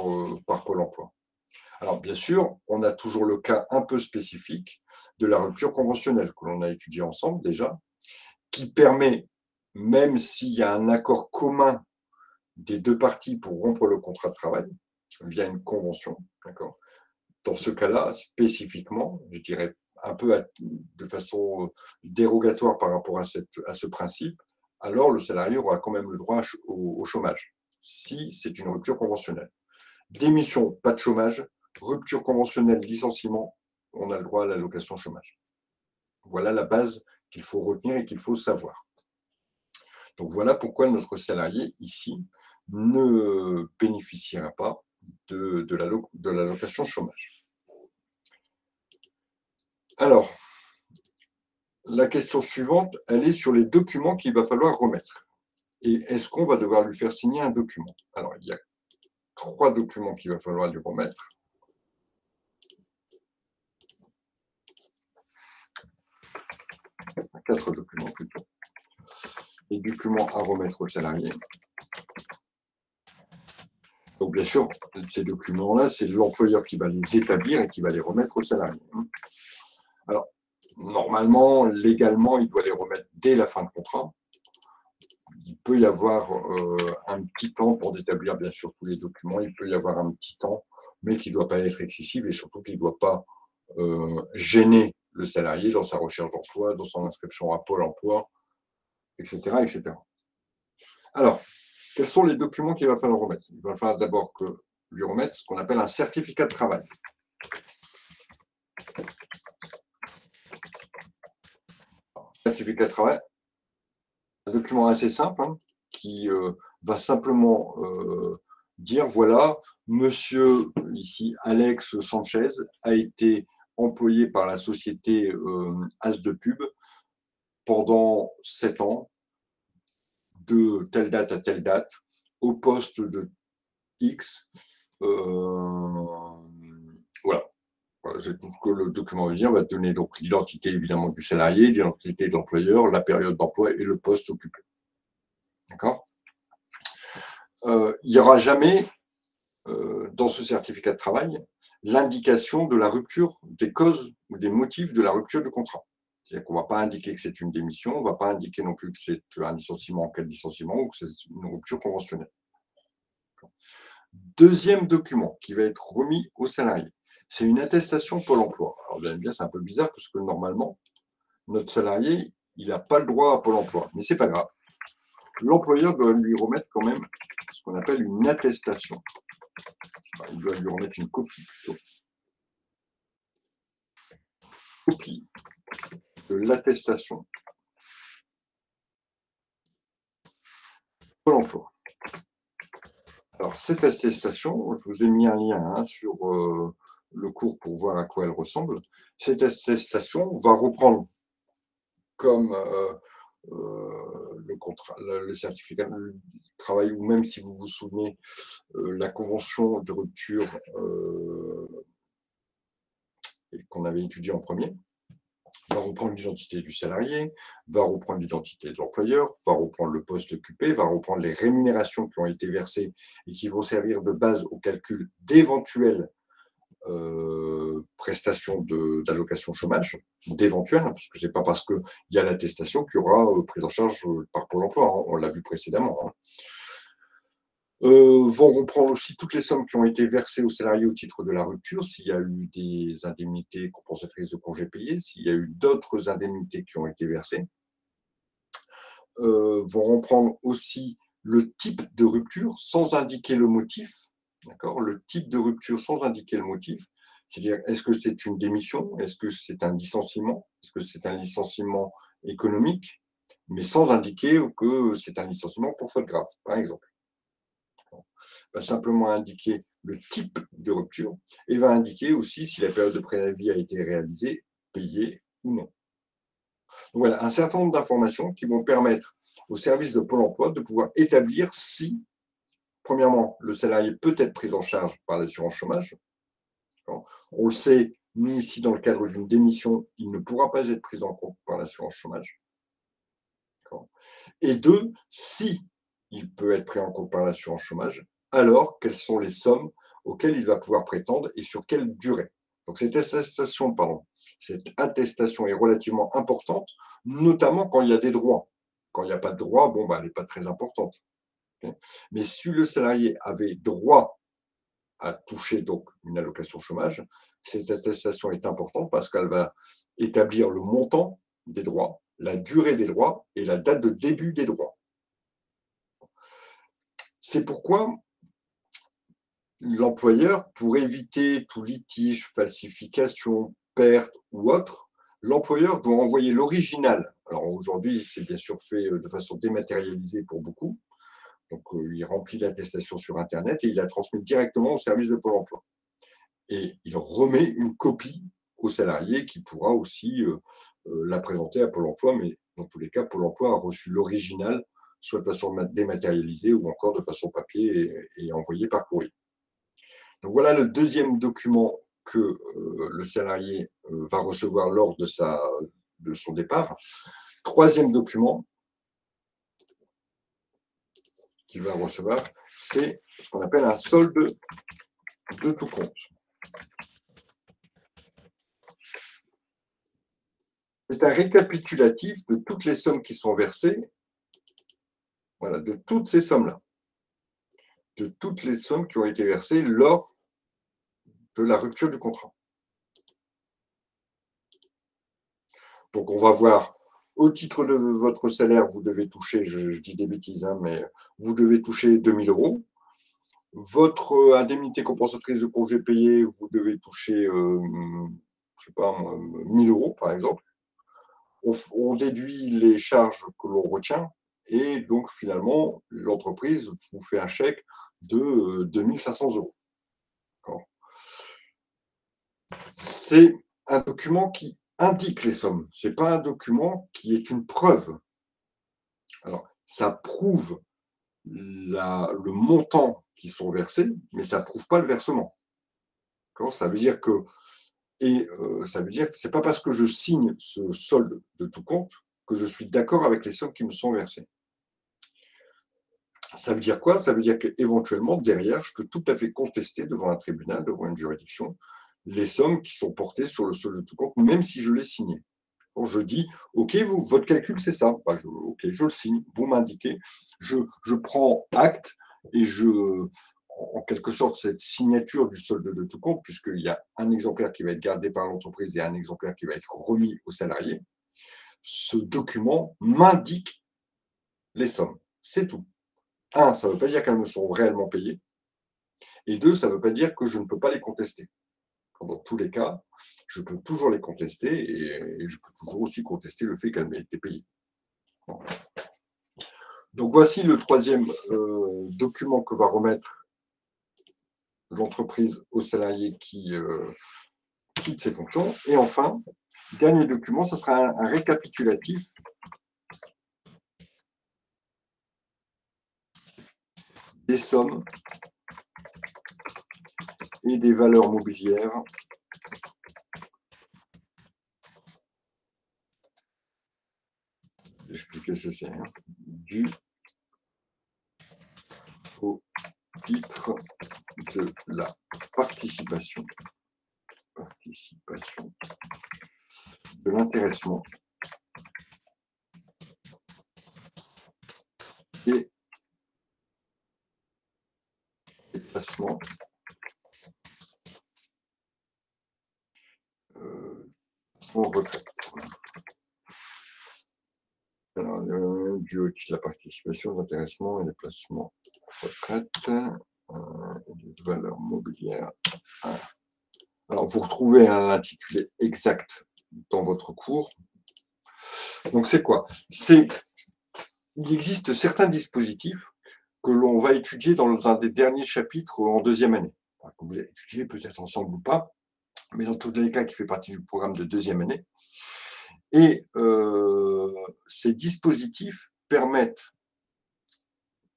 A: Pôle emploi. Alors, bien sûr, on a toujours le cas un peu spécifique de la rupture conventionnelle que l'on a étudié ensemble déjà, qui permet, même s'il y a un accord commun des deux parties pour rompre le contrat de travail via une convention, d'accord. Dans ce cas-là, spécifiquement, je dirais un peu de façon dérogatoire par rapport à ce principe, alors le salarié aura quand même le droit au chômage, si c'est une rupture conventionnelle. Démission, pas de chômage. Rupture conventionnelle, licenciement, on a le droit à l'allocation chômage. Voilà la base qu'il faut retenir et qu'il faut savoir. Donc voilà pourquoi notre salarié ici ne bénéficiera pas de l'allocation chômage. Alors, la question suivante, elle est sur les documents qu'il va falloir remettre. Et est-ce qu'on va devoir lui faire signer un document? Alors, il y a 3 documents qu'il va falloir lui remettre. 4 documents plutôt. Les documents à remettre au salarié. Donc, bien sûr, ces documents-là, c'est l'employeur qui va les établir et qui va les remettre au salarié. Alors, normalement, légalement, il doit les remettre dès la fin de contrat. Il peut y avoir un petit temps pour établir, bien sûr, tous les documents. Il peut y avoir un petit temps, mais qui ne doit pas être excessif et surtout qui ne doit pas gêner le salarié dans sa recherche d'emploi, dans son inscription à Pôle emploi, etc., etc. Alors, quels sont les documents qu'il va falloir remettre? Il va falloir d'abord lui remettre ce qu'on appelle un certificat de travail. Certificat de travail, un document assez simple qui va simplement dire, voilà, monsieur, ici, Alex Sanchez, a été employé par la société As de Pub pendant 7 ans, de telle date à telle date, au poste de X. Voilà. C'est tout ce que le document veut dire. On va donner donc l'identité évidemment du salarié, l'identité de l'employeur, la période d'emploi et le poste occupé. D'accord. Il n'y aura jamais, dans ce certificat de travail, l'indication de la rupture, des causes ou des motifs de la rupture du contrat. C'est-à-dire qu'on ne va pas indiquer que c'est une démission, on ne va pas indiquer non plus que c'est un licenciement, quel licenciement, ou que c'est une rupture conventionnelle. Deuxième document qui va être remis au salarié, c'est une attestation Pôle emploi. Alors bien, c'est un peu bizarre parce que normalement, notre salarié, il n'a pas le droit à Pôle emploi, mais ce n'est pas grave. L'employeur doit lui remettre quand même ce qu'on appelle une attestation. Enfin, il doit lui remettre une copie plutôt. Copie de l'attestation Pôle emploi. Alors, cette attestation, je vous ai mis un lien sur le cours pour voir à quoi elle ressemble. Cette attestation va reprendre comme le contrat, le certificat de travail, ou même si vous vous souvenez, la convention de rupture qu'on avait étudiée en premier, va reprendre l'identité du salarié, va reprendre l'identité de l'employeur, va reprendre le poste occupé, va reprendre les rémunérations qui ont été versées et qui vont servir de base au calcul d'éventuelles prestations d'allocation chômage, d'éventuelles, parce que ce n'est pas parce qu'il y a l'attestation qu'il y aura prise en charge par Pôle emploi, on l'a vu précédemment. Vont reprendre aussi toutes les sommes qui ont été versées aux salariés au titre de la rupture, s'il y a eu des indemnités compensatrices de congés payés, s'il y a eu d'autres indemnités qui ont été versées. Vont reprendre aussi le type de rupture sans indiquer le motif, d'accord, le type de rupture sans indiquer le motif, C'est-à-dire, est-ce que c'est une démission? Est-ce que c'est un licenciement? Est-ce que c'est un licenciement économique? Mais sans indiquer que c'est un licenciement pour faute grave, par exemple. Va simplement indiquer le type de rupture et va indiquer aussi si la période de préavis a été réalisée, payée ou non. Donc voilà, un certain nombre d'informations qui vont permettre au service de Pôle emploi de pouvoir établir si, premièrement, le salarié peut être pris en charge par l'assurance chômage. On le sait, nous ici, dans le cadre d'une démission, il ne pourra pas être pris en compte par l'assurance chômage. Et deux, si il peut être pris en compte par l'assurance chômage, alors quelles sont les sommes auxquelles il va pouvoir prétendre et sur quelle durée. Donc cette attestation est relativement importante, notamment quand il y a des droits. Quand il n'y a pas de droit, bon, elle n'est pas très importante. Mais si le salarié avait droit à toucher donc une allocation chômage, cette attestation est importante parce qu'elle va établir le montant des droits, la durée des droits et la date de début des droits. C'est pourquoi l'employeur, pour éviter tout litige, falsification, perte ou autre, l'employeur doit envoyer l'original. Alors aujourd'hui, c'est bien sûr fait de façon dématérialisée pour beaucoup. Donc, il remplit l'attestation sur Internet et il la transmet directement au service de Pôle emploi. Et il remet une copie au salarié qui pourra aussi la présenter à Pôle emploi, mais dans tous les cas, Pôle emploi a reçu l'original, soit de façon dématérialisée ou encore de façon papier et envoyé par courrier. Donc voilà le deuxième document que le salarié va recevoir lors de son départ. Troisième document qu'il va recevoir, c'est ce qu'on appelle un solde de tout compte. C'est un récapitulatif de toutes les sommes qui sont versées, voilà, de toutes ces sommes-là, de toutes les sommes qui ont été versées lors de la rupture du contrat. Donc on va voir, au titre de votre salaire, vous devez toucher, je dis des bêtises, hein, mais vous devez toucher 2 000 €. Votre indemnité compensatrice de congé payé, vous devez toucher, je ne sais pas, 1 000 € par exemple. On déduit les charges que l'on retient et donc finalement, l'entreprise vous fait un chèque de 2 500 €. C'est un document qui indique les sommes, ce n'est pas un document qui est une preuve. Alors, ça prouve le montant qui sont versés, mais ça ne prouve pas le versement. Ça veut dire que ça veut dire que ce n'est pas parce que je signe ce solde de tout compte que je suis d'accord avec les sommes qui me sont versées. Ça veut dire quoi? Ça veut dire qu'éventuellement, derrière, je peux tout à fait contester devant un tribunal, devant une juridiction, les sommes qui sont portées sur le solde de tout compte, même si je l'ai signé. Donc je dis, OK, votre calcul, c'est ça. OK, je le signe, vous m'indiquez, je prends acte et en quelque sorte, cette signature du solde de tout compte, puisqu'il y a un exemplaire qui va être gardé par l'entreprise et un exemplaire qui va être remis au salarié, ce document m'indique les sommes. C'est tout. Un, ça ne veut pas dire qu'elles me sont réellement payées. Et deux, ça ne veut pas dire que je ne peux pas les contester. Dans tous les cas, je peux toujours les contester et je peux toujours aussi contester le fait qu'elles m'aient été payées. Donc voici le troisième document que va remettre l'entreprise au salarié qui quitte ses fonctions. Et enfin, dernier document, ce sera un récapitulatif des sommes et des valeurs mobilières j'expliquais ceci, dû au titre de la participation de l'intéressement et des placements en retraite. Alors, dû au titre de la participation, de l'intéressement et des placements en retraite, des valeurs mobilières Alors, vous retrouvez l'intitulé exact dans votre cours. Donc, c'est quoi? Il existe certains dispositifs que l'on va étudier dans un des derniers chapitres en deuxième année. Que vous allez étudier peut-être ensemble ou pas, mais dans tous les cas, qui fait partie du programme de deuxième année. Et ces dispositifs permettent,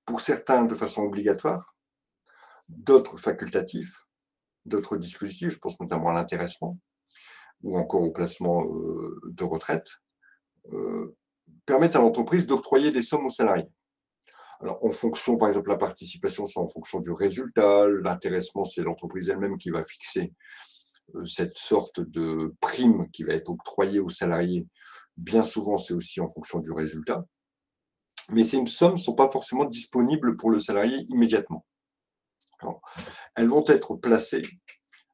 A: pour certains de façon obligatoire, d'autres facultatifs, d'autres dispositifs, je pense notamment à l'intéressement ou encore au placement de retraite, permettent à l'entreprise d'octroyer des sommes aux salariés. Alors, en fonction, par exemple, la participation, c'est en fonction du résultat, l'intéressement, c'est l'entreprise elle-même qui va fixer cette sorte de prime qui va être octroyée aux salariés. Bien souvent, c'est aussi en fonction du résultat. Mais ces sommes ne sont pas forcément disponibles pour le salarié immédiatement. Alors, elles vont être placées.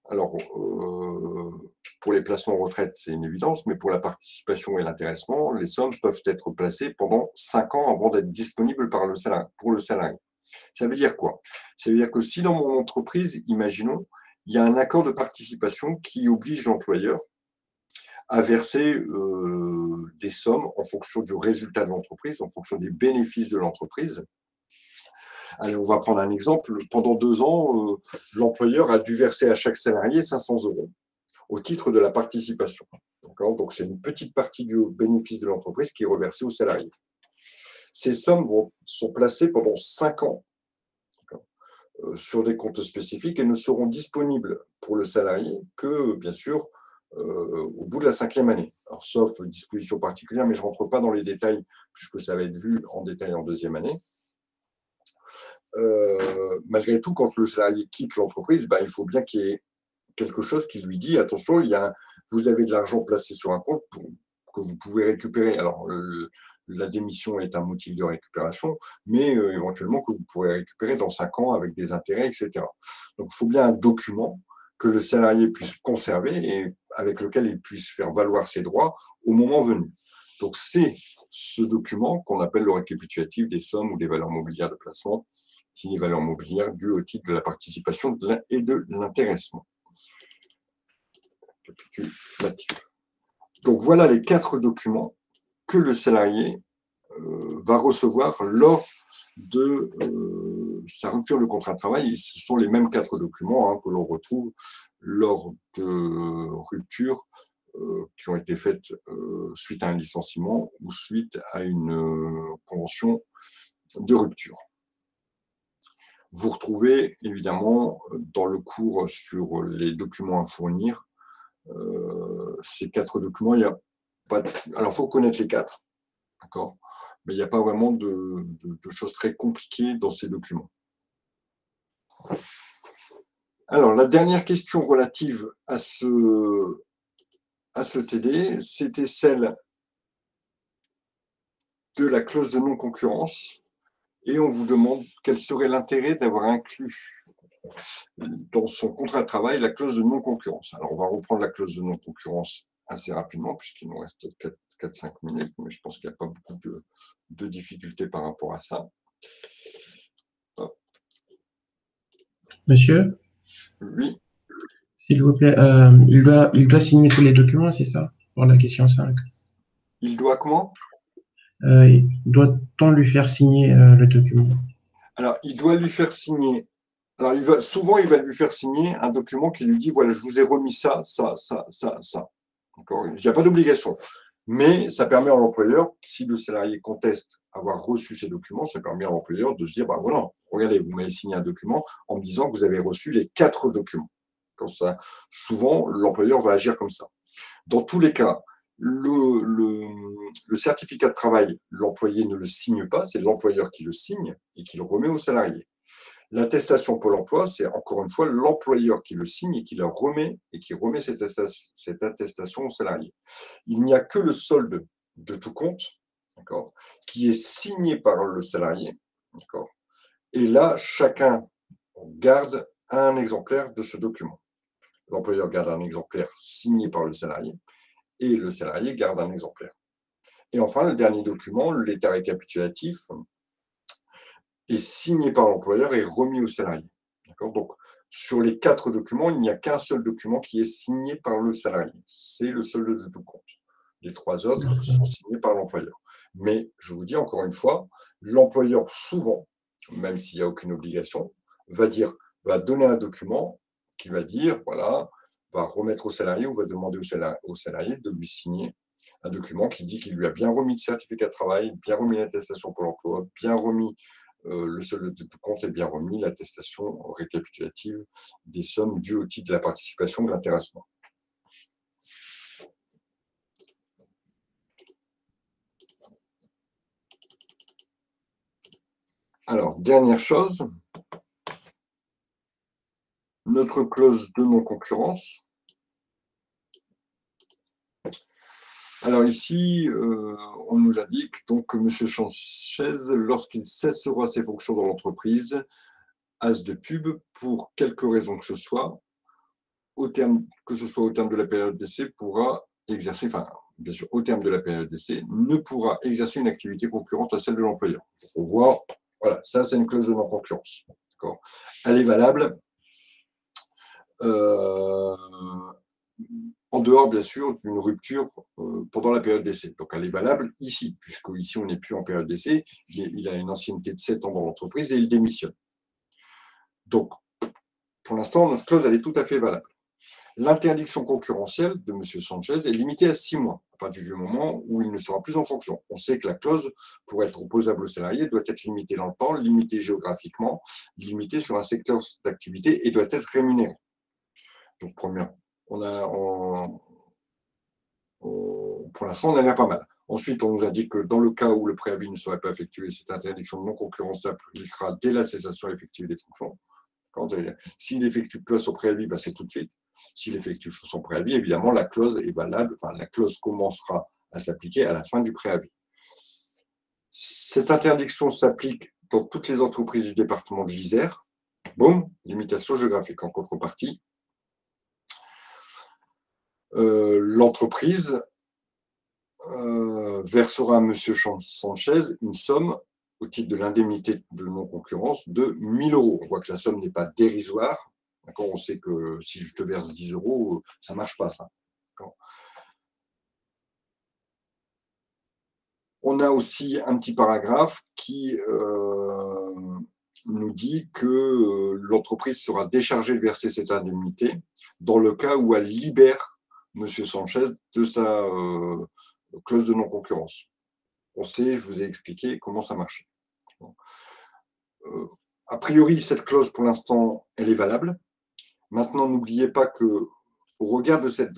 A: Alors, pour les placements en retraite, c'est une évidence, mais pour la participation et l'intéressement, les sommes peuvent être placées pendant 5 ans avant d'être disponibles pour le salarié. Ça veut dire quoi? Ça veut dire que si dans mon entreprise, imaginons, il y a un accord de participation qui oblige l'employeur à verser des sommes en fonction du résultat de l'entreprise, en fonction des bénéfices de l'entreprise. Allez, on va prendre un exemple. Pendant 2 ans, l'employeur a dû verser à chaque salarié 500 € au titre de la participation. Donc, c'est une petite partie du bénéfice de l'entreprise qui est reversée aux salariés. Ces sommes sont placées pendant 5 ans sur des comptes spécifiques et ne seront disponibles pour le salarié que, bien sûr, au bout de la 5e année. Alors, sauf disposition particulière, mais je ne rentre pas dans les détails puisque ça va être vu en détail en 2e année. Malgré tout, quand le salarié quitte l'entreprise, il faut bien qu'il y ait quelque chose qui lui dit attention, vous avez de l'argent placé sur un compte que vous pouvez récupérer. Alors, la démission est un motif de récupération, mais éventuellement que vous pourrez récupérer dans 5 ans avec des intérêts, etc. Donc, il faut bien un document que le salarié puisse conserver et avec lequel il puisse faire valoir ses droits au moment venu. Donc, c'est ce document qu'on appelle le récapitulatif des sommes ou des valeurs mobilières de placement, signé valeurs mobilières dues au titre de la participation et de l'intéressement. Donc, voilà les 4 documents que le salarié va recevoir lors de sa rupture de contrat de travail. Et ce sont les mêmes 4 documents que l'on retrouve lors de ruptures qui ont été faites suite à un licenciement ou suite à une convention de rupture. Vous retrouvez évidemment dans le cours sur les documents à fournir ces 4 documents. Alors, il faut connaître les 4, d'accord, mais il n'y a pas vraiment de choses très compliquées dans ces documents. Alors, la dernière question relative à ce TD, c'était celle de la clause de non-concurrence. Et on vous demande quel serait l'intérêt d'avoir inclus dans son contrat de travail la clause de non-concurrence. Alors, on va reprendre la clause de non-concurrence assez rapidement, puisqu'il nous reste 4-5 minutes, mais je pense qu'il n'y a pas beaucoup de difficultés par rapport à ça. Hop.
B: Monsieur?
A: Oui.
B: S'il vous plaît, il doit signer tous les documents, c'est ça? Pour la question 5.
A: Il doit comment?
B: Doit-on lui faire signer le document? Alors,
A: il doit lui faire signer. Alors, souvent, il va lui faire signer un document qui lui dit voilà, je vous ai remis ça, ça, ça, ça, ça. Il n'y a pas d'obligation. Mais ça permet à l'employeur, si le salarié conteste avoir reçu ces documents, ça permet à l'employeur de se dire voilà, regardez, vous m'avez signé un document en me disant que vous avez reçu les 4 documents. Comme ça, souvent, l'employeur va agir comme ça. Dans tous les cas, le certificat de travail, l'employé ne le signe pas, c'est l'employeur qui le signe et qui le remet au salarié. L'attestation Pôle emploi, c'est encore une fois l'employeur qui le signe et qui remet cette attestation au salarié. Il n'y a que le solde de tout compte, d'accord, qui est signé par le salarié, d'accord. Et là, chacun garde un exemplaire de ce document. L'employeur garde un exemplaire signé par le salarié et le salarié garde un exemplaire. Et enfin, le dernier document, l'état récapitulatif, est signé par l'employeur et remis au salarié. Donc, sur les 4 documents, il n'y a qu'un seul document qui est signé par le salarié. C'est le solde de tout compte. Les 3 autres sont signés par l'employeur. Mais je vous dis encore une fois, l'employeur, souvent, même s'il n'y a aucune obligation, va donner un document qui va dire, voilà, va remettre au salarié ou va demander au salarié de lui signer un document qui dit qu'il lui a bien remis le certificat de travail, bien remis l'attestation pour l'emploi, bien remis le solde de tout compte et bien remis l'attestation récapitulative des sommes dues au titre de la participation ou de l'intéressement. Alors, dernière chose, notre clause de non-concurrence. Alors ici, on nous indique donc que M. Sanchez, lorsqu'il cessera ses fonctions dans l'entreprise, as de pub, pour quelque raison que ce soit, au terme de la période d'essai, pourra exercer, enfin, bien sûr, au terme de la période d'essai, ne pourra exercer une activité concurrente à celle de l'employeur. On voit, voilà, ça c'est une clause de non-concurrence. Elle est valable en dehors, bien sûr, d'une rupture pendant la période d'essai. Donc, elle est valable ici, puisque ici, on n'est plus en période d'essai. Il a une ancienneté de 7 ans dans l'entreprise et il démissionne. Donc, pour l'instant, notre clause, elle est tout à fait valable. L'interdiction concurrentielle de M. Sanchez est limitée à 6 mois, à partir du moment où il ne sera plus en fonction. On sait que la clause, pour être opposable au salarié, doit être limitée dans le temps, limitée géographiquement, limitée sur un secteur d'activité et doit être rémunérée. Donc, premièrement, pour l'instant, on en a pas mal. Ensuite, on nous indique que dans le cas où le préavis ne serait pas effectué, cette interdiction de non-concurrence s'appliquera dès la cessation effective des fonctions. S'il effectue pas son préavis, c'est tout de suite. S'il effectue son préavis, évidemment, la clause est valable. Enfin, la clause commencera à s'appliquer à la fin du préavis. Cette interdiction s'applique dans toutes les entreprises du département de l'Isère. Boum, limitation géographique. En contrepartie, l'entreprise versera à M. Sanchez une somme au titre de l'indemnité de non-concurrence de 1 000 €. On voit que la somme n'est pas dérisoire. On sait que si je te verse 10 €, ça ne marche pas, ça. On a aussi un petit paragraphe qui nous dit que l'entreprise sera déchargée de verser cette indemnité dans le cas où elle libère M. Sanchez de sa clause de non-concurrence. On sait, je vous ai expliqué comment ça marchait. A priori, cette clause, pour l'instant, elle est valable. Maintenant, n'oubliez pas qu'au regard de cette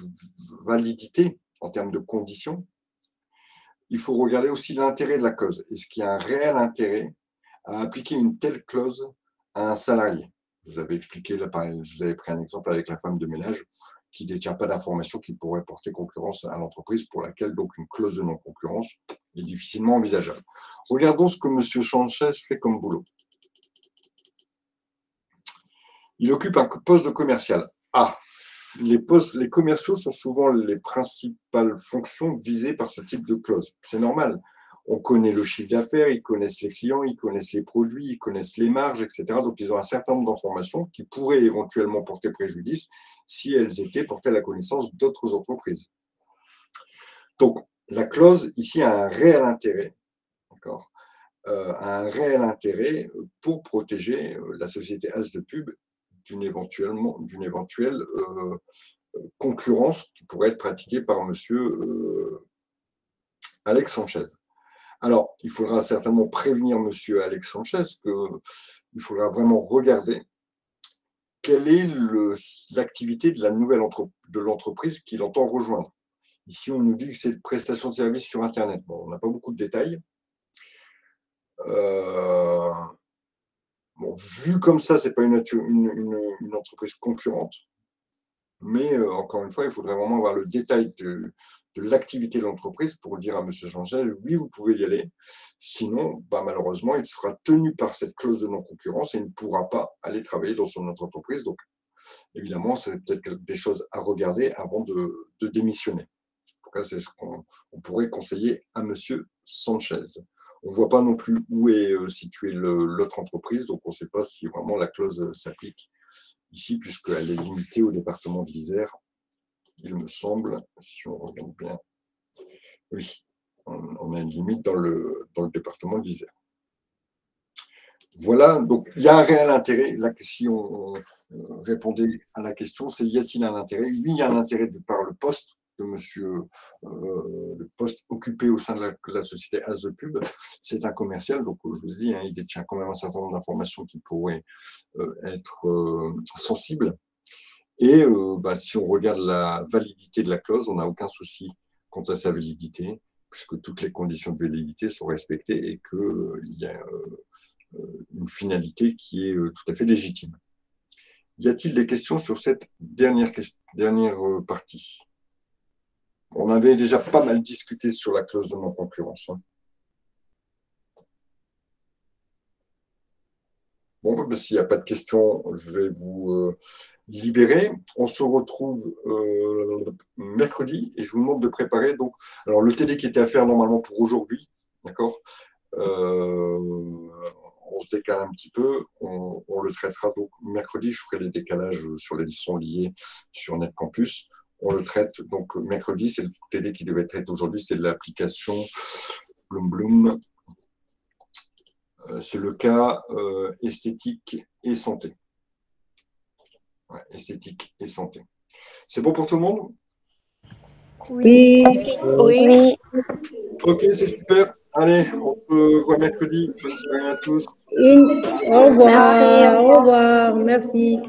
A: validité, en termes de conditions, il faut regarder aussi l'intérêt de la clause. Est-ce qu'il y a un réel intérêt à appliquer une telle clause à un salarié? Je vous avais expliqué, là, je vous avais pris un exemple avec la femme de ménage qui ne détient pas d'informations qui pourraient porter concurrence à l'entreprise, pour laquelle donc une clause de non-concurrence est difficilement envisageable. Regardons ce que M. Sanchez fait comme boulot. Il occupe un poste de commercial. Les commerciaux sont souvent les principales fonctions visées par ce type de clause. C'est normal. On connaît le chiffre d'affaires, ils connaissent les clients, ils connaissent les produits, ils connaissent les marges, etc. Donc, ils ont un certain nombre d'informations qui pourraient éventuellement porter préjudice si elles étaient portées à la connaissance d'autres entreprises. Donc, la clause, ici, a un réel intérêt, d'accord, un réel intérêt pour protéger la société As de Pub d'une éventuelle concurrence qui pourrait être pratiquée par M. Alex Sanchez. Alors, il faudra certainement prévenir M. Alex Sanchez qu'il faudra vraiment regarder quelle est l'activité de l'entreprise qu'il entend rejoindre. Ici, on nous dit que c'est une prestation de service sur Internet. Bon, on n'a pas beaucoup de détails. Vu comme ça, ce n'est pas une entreprise concurrente. Mais encore une fois, il faudrait vraiment avoir le détail de l'activité de l'entreprise pour dire à M. Sanchez, oui, vous pouvez y aller. Sinon, malheureusement, il sera tenu par cette clause de non-concurrence et il ne pourra pas aller travailler dans son autre entreprise. Donc, évidemment, c'est peut-être des choses à regarder avant de démissionner. En tout cas, c'est ce qu'on pourrait conseiller à M. Sanchez. On ne voit pas non plus où est située l'autre entreprise, donc on ne sait pas si vraiment la clause s'applique ici, puisqu'elle est limitée au département de l'Isère, il me semble, si on regarde bien. Oui, on a une limite dans le département de l'Isère. Voilà, donc il y a un réel intérêt. Là, si on répondait à la question, c'est y a-t-il un intérêt? Oui, il y a un intérêt par le poste de monsieur, le poste occupé au sein de la société As de Pub. C'est un commercial, donc je vous dis, hein, il détient quand même un certain nombre d'informations qui pourraient être sensibles. Et si on regarde la validité de la clause, on n'a aucun souci quant à sa validité, puisque toutes les conditions de validité sont respectées et qu'il y a une finalité qui est tout à fait légitime. Y a-t-il des questions sur cette dernière partie? On avait déjà pas mal discuté sur la clause de non-concurrence. Hein. Bon, s'il n'y a pas de questions, je vais vous libérer. On se retrouve mercredi et je vous demande de préparer. Donc, alors, le TD qui était à faire normalement pour aujourd'hui, d'accord, on se décale un petit peu, on le traitera. Donc, mercredi, je ferai les décalages sur les leçons liées sur NetCampus. On le traite, donc mercredi, c'est le TD qui devait être aujourd'hui, c'est l'application Bloom. C'est le cas esthétique et santé. Ouais, esthétique et santé. C'est bon pour tout le monde?
C: Oui.
D: Oui.
A: Ok, c'est super. Allez, on se voit mercredi. Bonne soirée à tous.
F: Au revoir.
D: Merci, au revoir.
F: Au revoir. Merci.